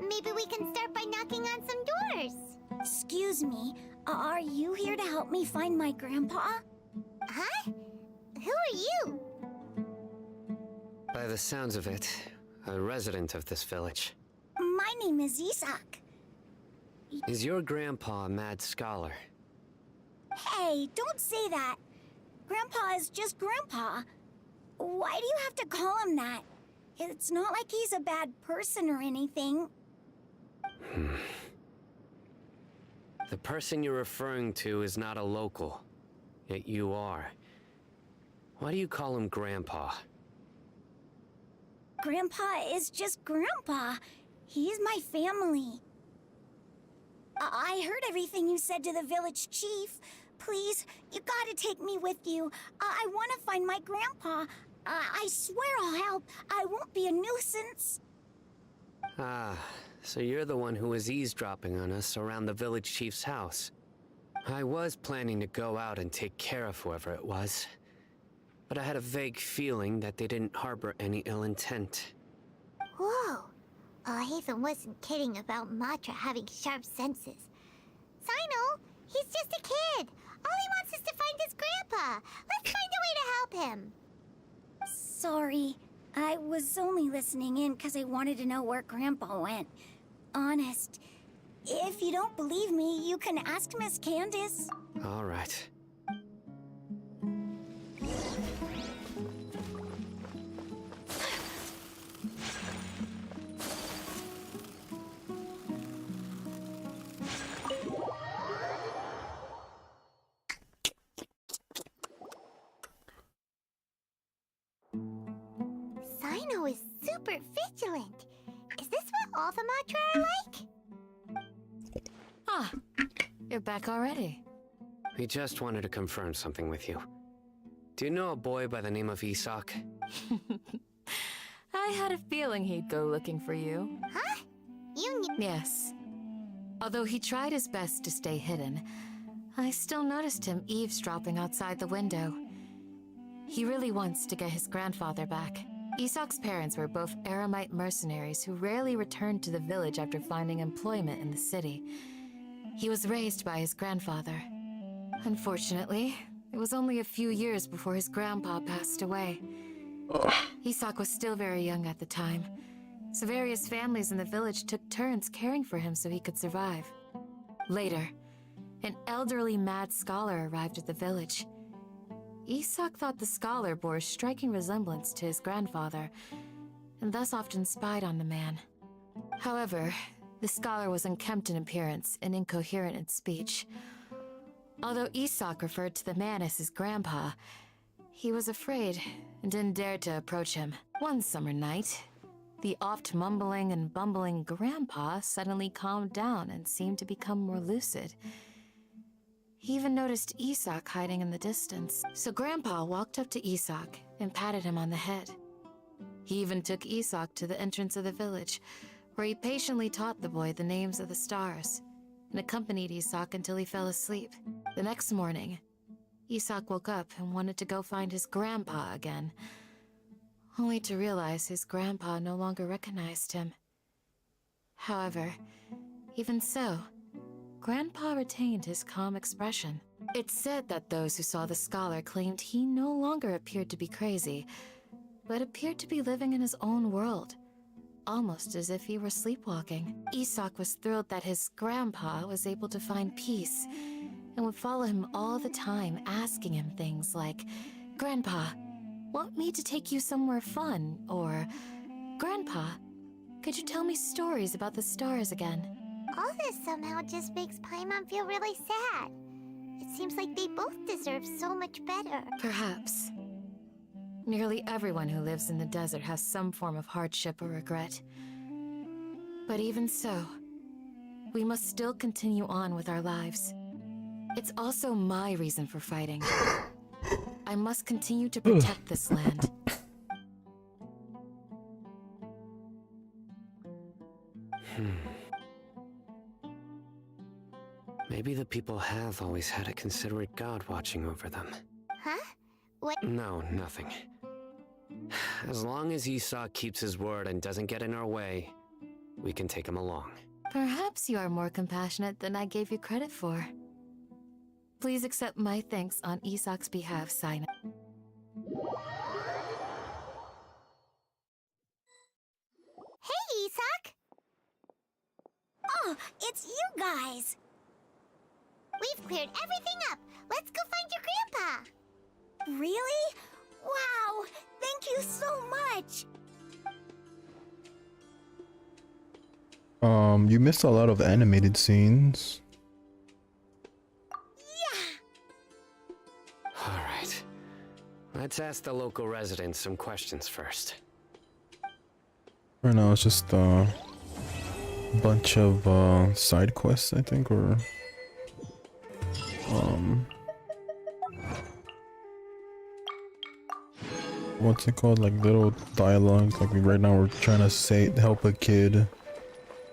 Maybe we can start by knocking on some doors.
Excuse me,
Are you here to help me find my grandpa?
Huh? Who are you?
By the sounds of it, a resident of this village.
My name is Isak.
Is your grandpa a mad scholar?
Hey, don't say that. Grandpa is just Grandpa. Why do you have to call him that? It's not like he's a bad person or anything.
The person you're referring to is not a local, yet you are. Why do you call him Grandpa?
Grandpa is just Grandpa. He's my family. I heard everything you said to the village chief. Please, you gotta take me with you. I want to find my grandpa. I swear I'll help. I won't be a nuisance.
Ah, so you're the one who was eavesdropping on us around the village chief's house. I was planning to go out and take care of whoever it was, but I had a vague feeling that they didn't harbor any ill intent.
Whoa. Hatham wasn't kidding about Matra having sharp senses. Sino, he's just a kid. All he wants is to find his grandpa. Let's find a way to help him.
Sorry. I was only listening in because I wanted to know where Grandpa went. Honest. If you don't believe me, you can ask Miss Candace.
All right.
Sino is super vigilant. Is this what all the Matra are like?
Ah, you're back already.
We just wanted to confirm something with you. Do you know a boy by the name of Isak?
I had a feeling he'd go looking for you.
Huh? You knew?
Yes. Although he tried his best to stay hidden, I still noticed him eavesdropping outside the window. He really wants to get his grandfather back. Isak's parents were both Aramite mercenaries who rarely returned to the village after finding employment in the city. He was raised by his grandfather. Unfortunately, it was only a few years before his grandpa passed away. Isak was still very young at the time, so various families in the village took turns caring for him so he could survive. Later, an elderly mad scholar arrived at the village. Isak thought the scholar bore a striking resemblance to his grandfather, and thus often spied on the man. However, the scholar was unkempt in appearance and incoherent in speech. Although Isak referred to the man as his grandpa, he was afraid and didn't dare to approach him. One summer night, the oft mumbling and bumbling grandpa suddenly calmed down and seemed to become more lucid. He even noticed Isak hiding in the distance, so Grandpa walked up to Isak and patted him on the head. He even took Isak to the entrance of the village, where he patiently taught the boy the names of the stars, and accompanied Isak until he fell asleep. The next morning, Isak woke up and wanted to go find his grandpa again, only to realize his grandpa no longer recognized him. However, even so, Grandpa retained his calm expression. It's said that those who saw the scholar claimed he no longer appeared to be crazy, but appeared to be living in his own world, almost as if he were sleepwalking. Isak was thrilled that his grandpa was able to find peace, and would follow him all the time, asking him things like, "Grandpa, want me to take you somewhere fun?" Or, "Grandpa, could you tell me stories about the stars again?"
All this somehow just makes Paimon feel really sad. It seems like they both deserve so much better.
Perhaps. Nearly everyone who lives in the desert has some form of hardship or regret. But even so, we must still continue on with our lives. It's also my reason for fighting. I must continue to protect this land.
Maybe the people have always had a considerate god watching over them.
Huh? What?
No, nothing. As long as Isak keeps his word and doesn't get in our way, we can take him along.
Perhaps you are more compassionate than I gave you credit for.
Please accept my thanks on Isak's behalf, Sina.
Hey, Isak! Oh, it's you guys! We've cleared everything up. Let's go find your grandpa. Really? Wow! Thank you so much!
You missed a lot of animated scenes.
Alright. Let's ask the local residents some questions first.
Right now it's just a bunch of side quests, I think, or what's it called, like little dialogues. Like right now we're trying to help a kid,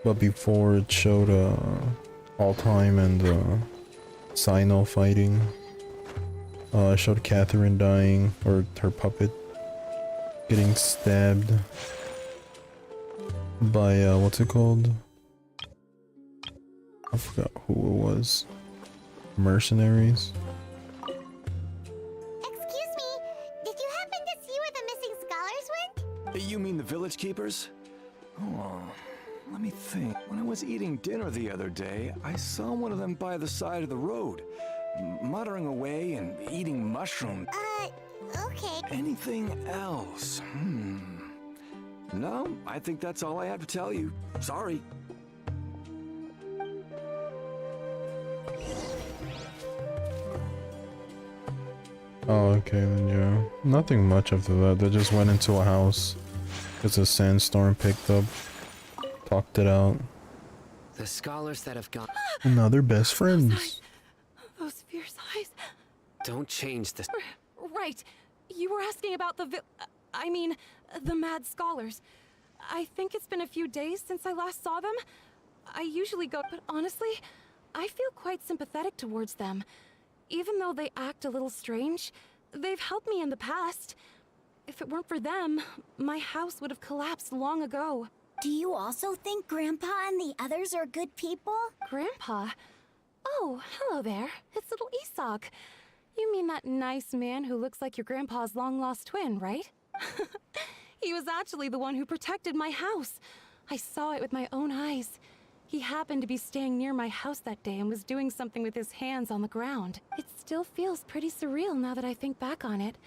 but before it showed All-Time and Sino fighting. It showed Catherine dying, or her puppet getting stabbed by what's it called? I forgot who it was. Mercenaries.
Excuse me, did you happen to see where the missing scholars went?
You mean the village keepers? Oh, let me think. When I was eating dinner the other day, I saw one of them by the side of the road, muttering away and eating mushrooms.
Okay.
Anything else? No, I think that's all I have to tell you. Sorry.
Oh, okay, then yeah. Nothing much after that. They just went into a house. It's a sandstorm picked up. Talked it out.
The scholars that have gone.
And now they're best friends.
Those fierce eyes.
Don't change this.
Right. You were asking about the the mad scholars. I think it's been a few days since I last saw them. I usually go, but honestly, I feel quite sympathetic towards them. Even though they act a little strange, they've helped me in the past. If it weren't for them, my house would have collapsed long ago.
Do you also think Grandpa and the others are good people?
Grandpa? Oh, hello there. It's little Isak. You mean that nice man who looks like your grandpa's long-lost twin, right? He was actually the one who protected my house. I saw it with my own eyes. He happened to be staying near my house that day and was doing something with his hands on the ground. It still feels pretty surreal now that I think back on it.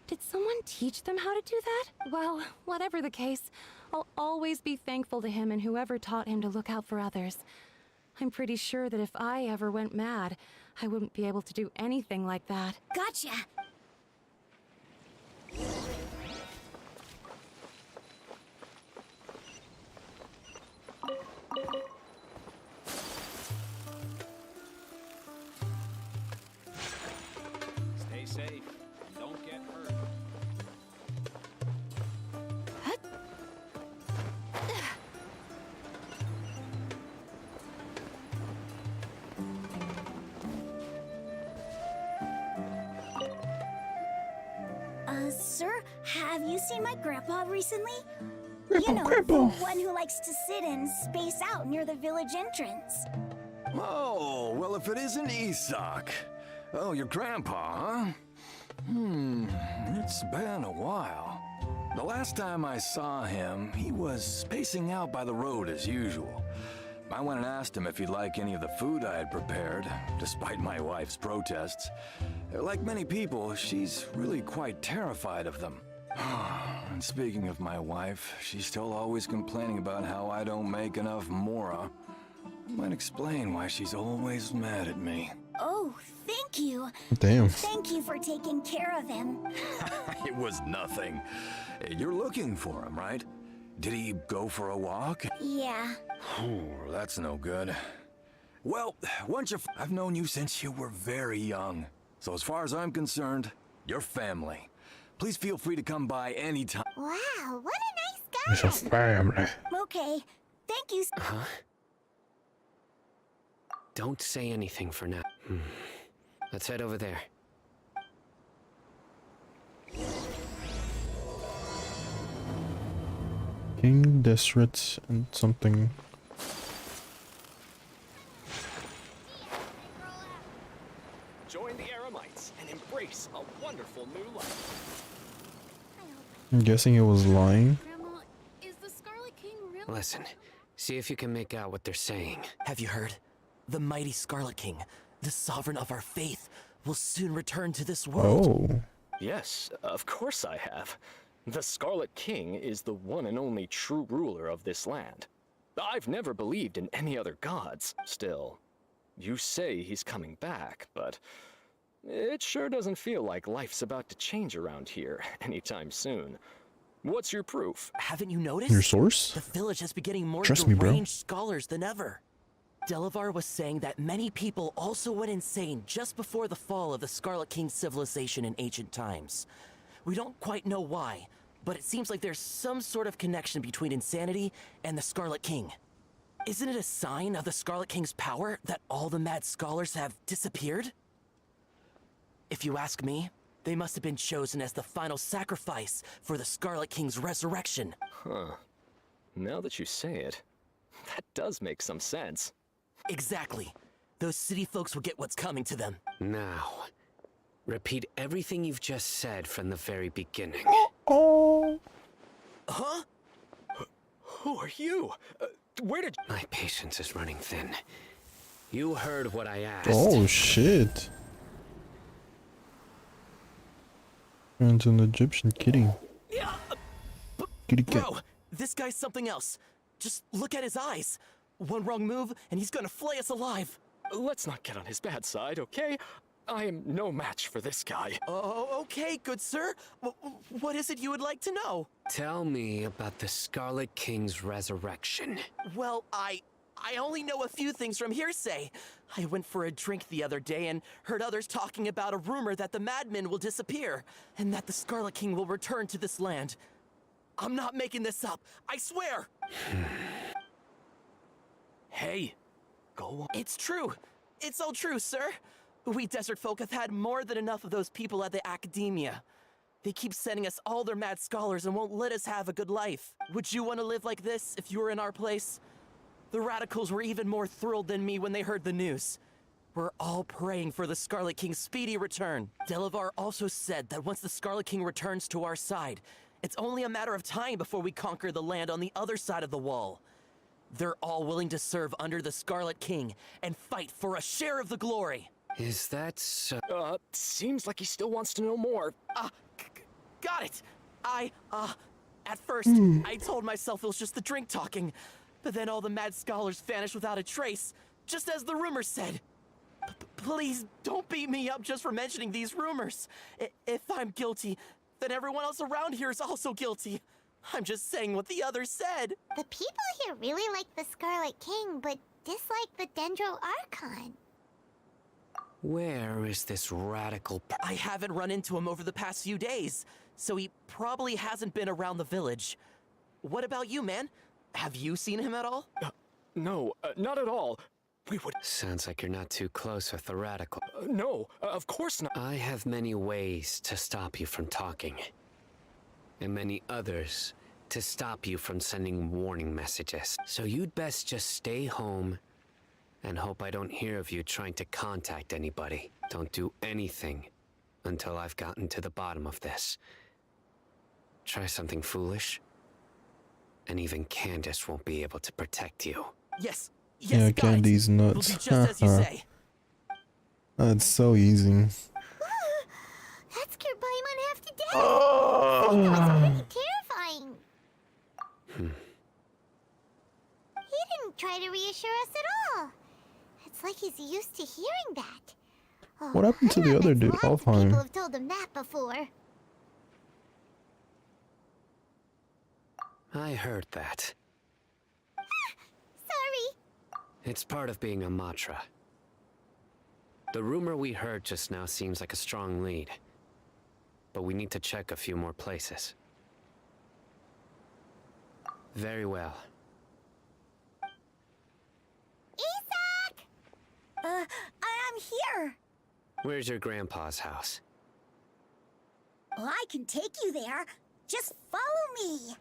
Did someone teach them how to do that? Well, whatever the case, I'll always be thankful to him and whoever taught him to look out for others. I'm pretty sure that if I ever went mad, I wouldn't be able to do anything like that.
Gotcha!
Stay safe. Don't get hurt.
Sir, have you seen my grandpa recently?
Grandpa.
The one who likes to sit and space out near the village entrance.
Oh, well, if it isn't Isak. Oh, your grandpa, huh? It's been a while. The last time I saw him, he was spacing out by the road as usual. I went and asked him if he'd like any of the food I had prepared, despite my wife's protests. Like many people, she's really quite terrified of them. And speaking of my wife, she's still always complaining about how I don't make enough mora. Might explain why she's always mad at me.
Oh, thank you.
Damn.
Thank you for taking care of him.
It was nothing. You're looking for him, right? Did he go for a walk?
Yeah.
Oh, that's no good. Well, I've known you since you were very young. So as far as I'm concerned, you're family. Please feel free to come by anytime.
Wow, what a nice guy.
It's a family.
Okay, thank you.
Huh? Don't say anything for now. Let's head over there.
King Desrit and something.
join the Eremites and embrace a wonderful new life.
I'm guessing it was lying.
Grandma, is the Scarlet King really?
Listen, see if you can make out what they're saying.
Have you heard? The mighty Scarlet King, the sovereign of our faith, will soon return to this world.
Oh.
Yes, of course I have. The Scarlet King is the one and only true ruler of this land. I've never believed in any other gods. Still, you say he's coming back, but it sure doesn't feel like life's about to change around here anytime soon. What's your proof?
Haven't you noticed?
Your source?
The village has been getting more
Trust me, bro.
deranged scholars than ever. Delavar was saying that many people also went insane just before the fall of the Scarlet King civilization in ancient times. We don't quite know why, but it seems like there's some sort of connection between insanity and the Scarlet King. Isn't it a sign of the Scarlet King's power that all the mad scholars have disappeared? If you ask me, they must have been chosen as the final sacrifice for the Scarlet King's resurrection.
Huh. Now that you say it, that does make some sense.
Exactly. Those city folks will get what's coming to them.
Now, repeat everything you've just said from the very beginning.
Oh.
Huh?
Who are you? Where did...
My patience is running thin. You heard what I asked.
Oh shit. Turns an Egyptian kitty. Kitty cat.
Bro, this guy's something else. Just look at his eyes. One wrong move, and he's gonna flay us alive.
Let's not get on his bad side, okay? I am no match for this guy.
Oh, okay, good sir. What is it you would like to know?
Tell me about the Scarlet King's resurrection.
Well, I only know a few things from hearsay. I went for a drink the other day and heard others talking about a rumor that the madmen will disappear, and that the Scarlet King will return to this land. I'm not making this up, I swear!
Hey, go on.
It's true. It's all true, sir. We desert folk have had more than enough of those people at the academia. They keep sending us all their mad scholars and won't let us have a good life. Would you want to live like this if you were in our place? The radicals were even more thrilled than me when they heard the news. We're all praying for the Scarlet King's speedy return. Delavar also said that once the Scarlet King returns to our side, it's only a matter of time before we conquer the land on the other side of the wall. They're all willing to serve under the Scarlet King and fight for a share of the glory.
Is that so?
Seems like he still wants to know more.
Got it! At first, I told myself it was just the drink talking, but then all the mad scholars vanished without a trace, just as the rumors said. Please, don't beat me up just for mentioning these rumors. If I'm guilty, then everyone else around here is also guilty. I'm just saying what the others said.
The people here really like the Scarlet King, but dislike the Dendro Archon.
Where is this radical
I haven't run into him over the past few days, so he probably hasn't been around the village. What about you, man? Have you seen him at all?
No, not at all. We would...
Sounds like you're not too close with the radical.
No, of course not.
I have many ways to stop you from talking. And many others to stop you from sending warning messages. So you'd best just stay home and hope I don't hear of you trying to contact anybody. Don't do anything until I've gotten to the bottom of this. Try something foolish, and even Candace won't be able to protect you.
Yes,
yeah, Candy's nuts.
We'll do just as you say.
That's so easy.
That scared Paimon half to death. That was pretty terrifying. He didn't try to reassure us at all. It's like he's used to hearing that. Oh,
What happened to the other dude?
Lots of people
Alfheim.
have told him that before.
I heard that.
Sorry.
It's part of being a Matra. The rumor we heard just now seems like a strong lead. But we need to check a few more places. Very well.
Isak! I'm here.
Where's your grandpa's house?
Well, I can take you there. Just follow me.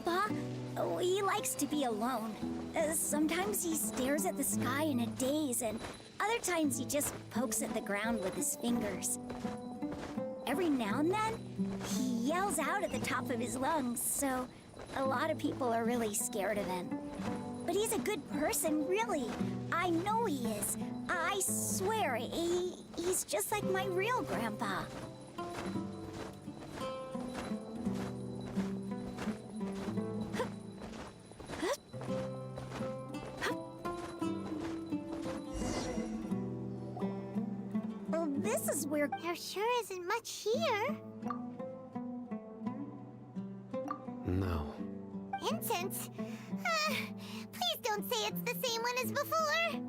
Grandpa? Oh, he likes to be alone. Sometimes he stares at the sky in a daze, and other times he just pokes at the ground with his fingers. Every now and then, he yells out at the top of his lungs, so a lot of people are really scared of him. But he's a good person, really. I know he is. I swear, he's just like my real grandpa. Well, this is where...
There sure isn't much here.
No.
Incense? Please don't say it's the same one as before.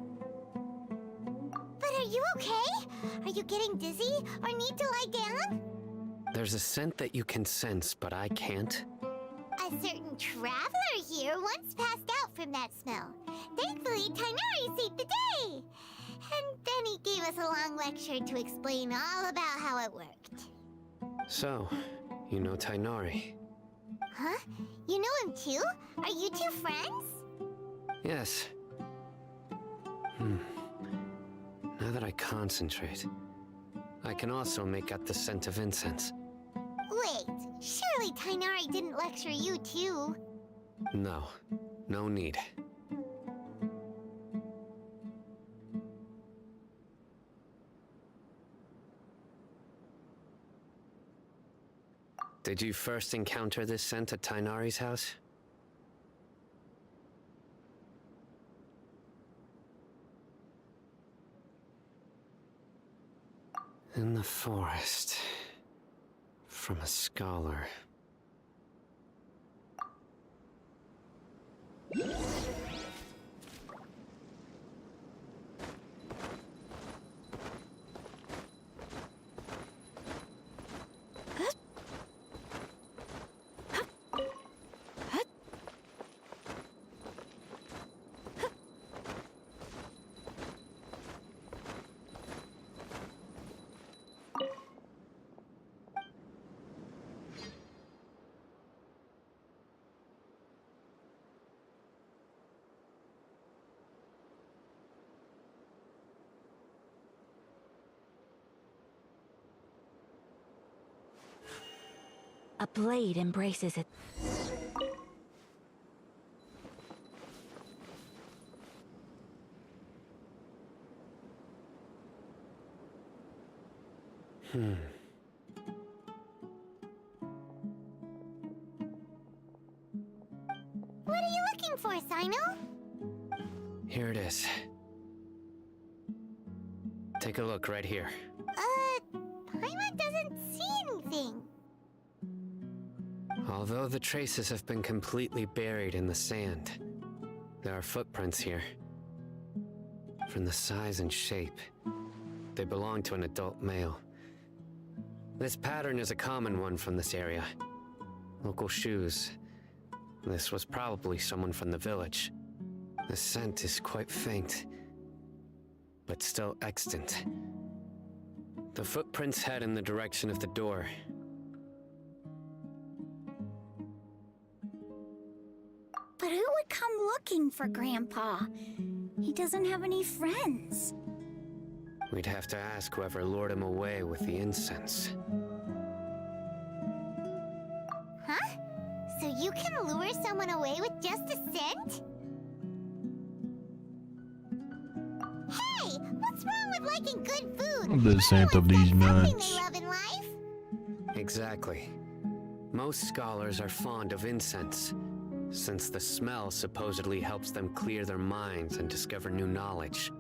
But are you okay? Are you getting dizzy or need to lie down?
There's a scent that you can sense, but I can't.
A certain traveler here once passed out from that smell. Thankfully, Tainari saved the day. And then he gave us a long lecture to explain all about how it worked.
So, you know Tainari?
Huh? You know him too? Are you two friends?
Yes. Now that I concentrate, I can also make out the scent of incense.
Wait, surely Tainari didn't lecture you too?
No, no need. Did you first encounter this scent at Tainari's house? In the forest. From a scholar.
A blade embraces it.
What are you looking for, Sino?
Here it is. Take a look right here.
Paimon doesn't see anything.
Although the traces have been completely buried in the sand, there are footprints here. From the size and shape, they belong to an adult male. This pattern is a common one from this area. Local shoes. This was probably someone from the village. The scent is quite faint, but still extant. The footprints head in the direction of the door.
But who would come looking for Grandpa? He doesn't have any friends.
We'd have to ask whoever lured him away with the incense.
Huh? So you can lure someone away with just a scent? Hey! What's wrong with liking good food?
The scent of these nuts.
They love in life?
Exactly. Most scholars are fond of incense, since the smell supposedly helps them clear their minds and discover new knowledge.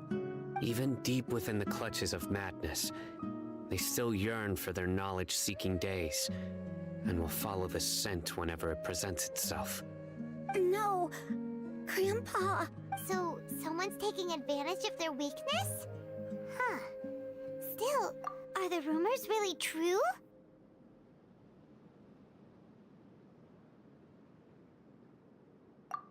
Even deep within the clutches of madness, they still yearn for their knowledge-seeking days, and will follow the scent whenever it presents itself.
No, Grandpa.
So, someone's taking advantage of their weakness? Huh. Still, are the rumors really true?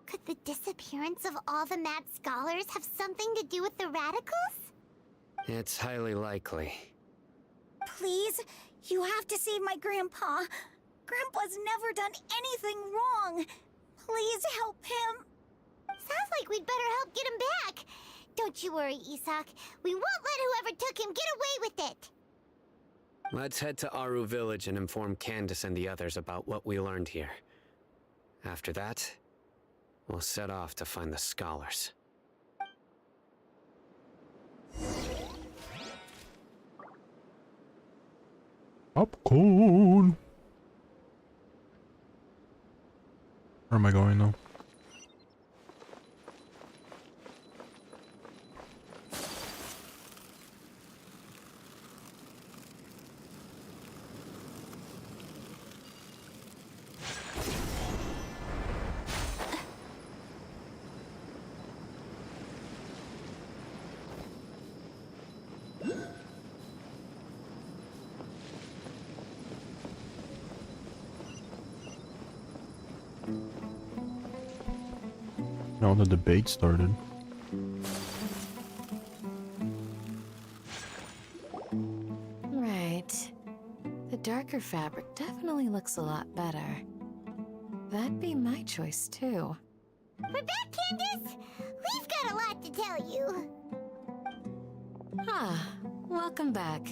Could the disappearance of all the mad scholars have something to do with the radicals?
It's highly likely.
Please, you have to save my Grandpa. Grandpa's never done anything wrong.
Please help him. Sounds like we'd better help get him back. Don't you worry, Isak. We won't let whoever took him get away with it.
Let's head to Aru Village and inform Candace and the others about what we learned here. After that, we'll set off to find the scholars.
Popcorn. Where am I going now? Now the debate started.
Right. The darker fabric definitely looks a lot better. That'd be my choice too.
We're back, Candace. We've got a lot to tell you.
Ah, welcome back.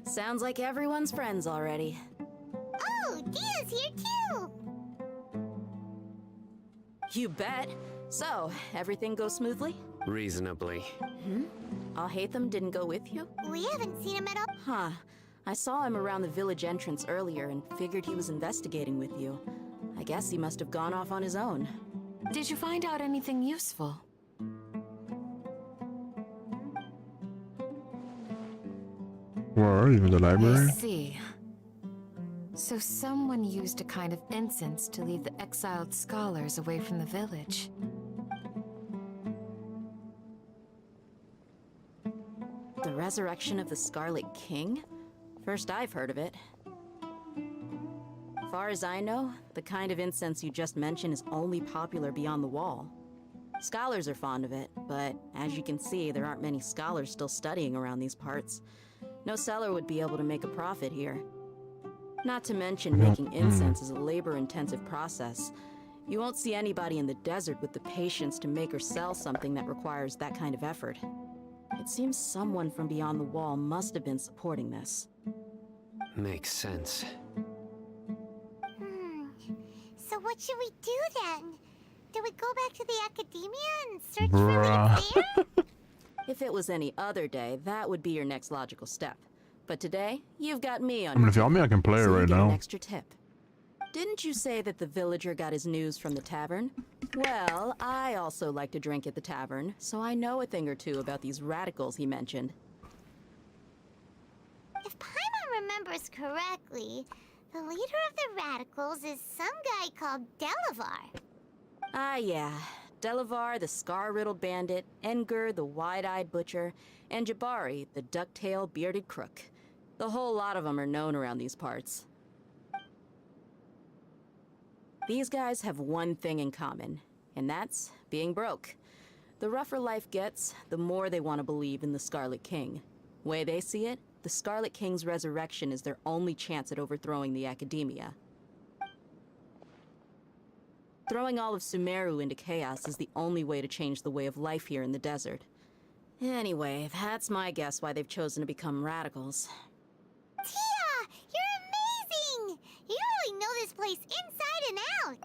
Sounds like everyone's friends already.
Oh, Dia's here too.
You bet. So, everything goes smoothly?
Reasonably.
Hmm? Alhaitham didn't go with you?
We haven't seen him at all.
Huh. I saw him around the village entrance earlier and figured he was investigating with you. I guess he must have gone off on his own.
Did you find out anything useful?
Where are you, in the library?
I see. So someone used a kind of incense to lead the exiled scholars away from the village.
The resurrection of the Scarlet King? First I've heard of it. Far as I know, the kind of incense you just mentioned is only popular beyond the wall. Scholars are fond of it, but as you can see, there aren't many scholars still studying around these parts. No seller would be able to make a profit here. Not to mention, making incense is a labor-intensive process. You won't see anybody in the desert with the patience to make or sell something that requires that kind of effort. It seems someone from beyond the wall must have been supporting this.
Makes sense.
So what should we do then? Do we go back to the academia and search for leads there?
If it was any other day, that would be your next logical step. But today, you've got me on
I mean, if y'all me, I can play it
so you
right
get
now.
An extra tip. Didn't you say that the villager got his news from the tavern? Well, I also like to drink at the tavern, so I know a thing or two about these radicals he mentioned.
If Paimon remembers correctly, the leader of the radicals is some guy called Delavar.
Ah, yeah. Delavar, the scar-riddled bandit, Engur, the wide-eyed butcher, and Jabari, the duck-tailed bearded crook. The whole lot of them are known around these parts. These guys have one thing in common, and that's being broke. The rougher life gets, the more they want to believe in the Scarlet King. Way they see it, the Scarlet King's resurrection is their only chance at overthrowing the academia. Throwing all of Sumeru into chaos is the only way to change the way of life here in the desert. Anyway, that's my guess why they've chosen to become radicals.
Tia! You're amazing! You really know this place inside and out!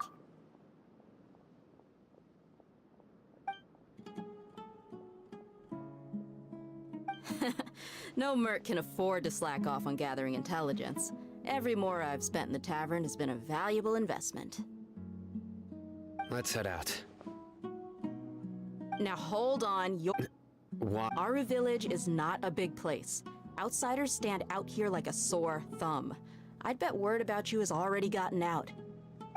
No merc can afford to slack off on gathering intelligence. Every mora I've spent in the tavern has been a valuable investment.
Let's head out.
Now hold on,
What?
Aru Village is not a big place. Outsiders stand out here like a sore thumb. I'd bet word about you has already gotten out.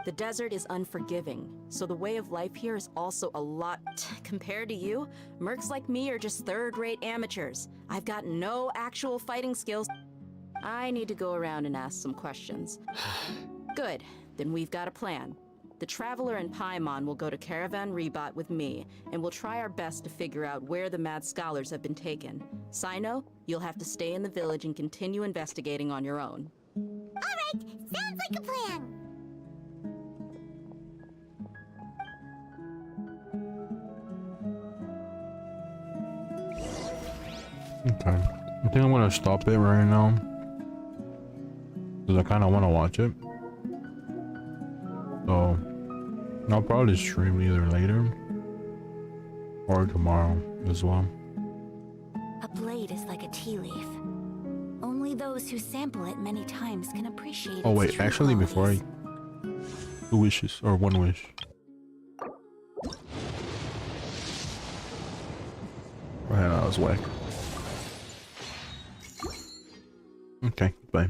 The desert is unforgiving, so the way of life here is also a lot. Compared to you, mercs like me are just third-rate amateurs. I've got no actual fighting skills. I need to go around and ask some questions. Good, then we've got a plan. The Traveler and Paimon will go to Caravan Rebot with me, and we'll try our best to figure out where the mad scholars have been taken. Sino, you'll have to stay in the village and continue investigating on your own.
Alright, sounds like a plan!
Okay. I think I'm gonna stop it right now. Because I kind of want to watch it. So, I'll probably stream either later or tomorrow as well.
A blade is like a tea leaf. Only those who sample it many times can appreciate
Oh
its
wait,
true
actually before
qualities.
2 wishes or 1 wish. Right, that was whack. Okay, bye.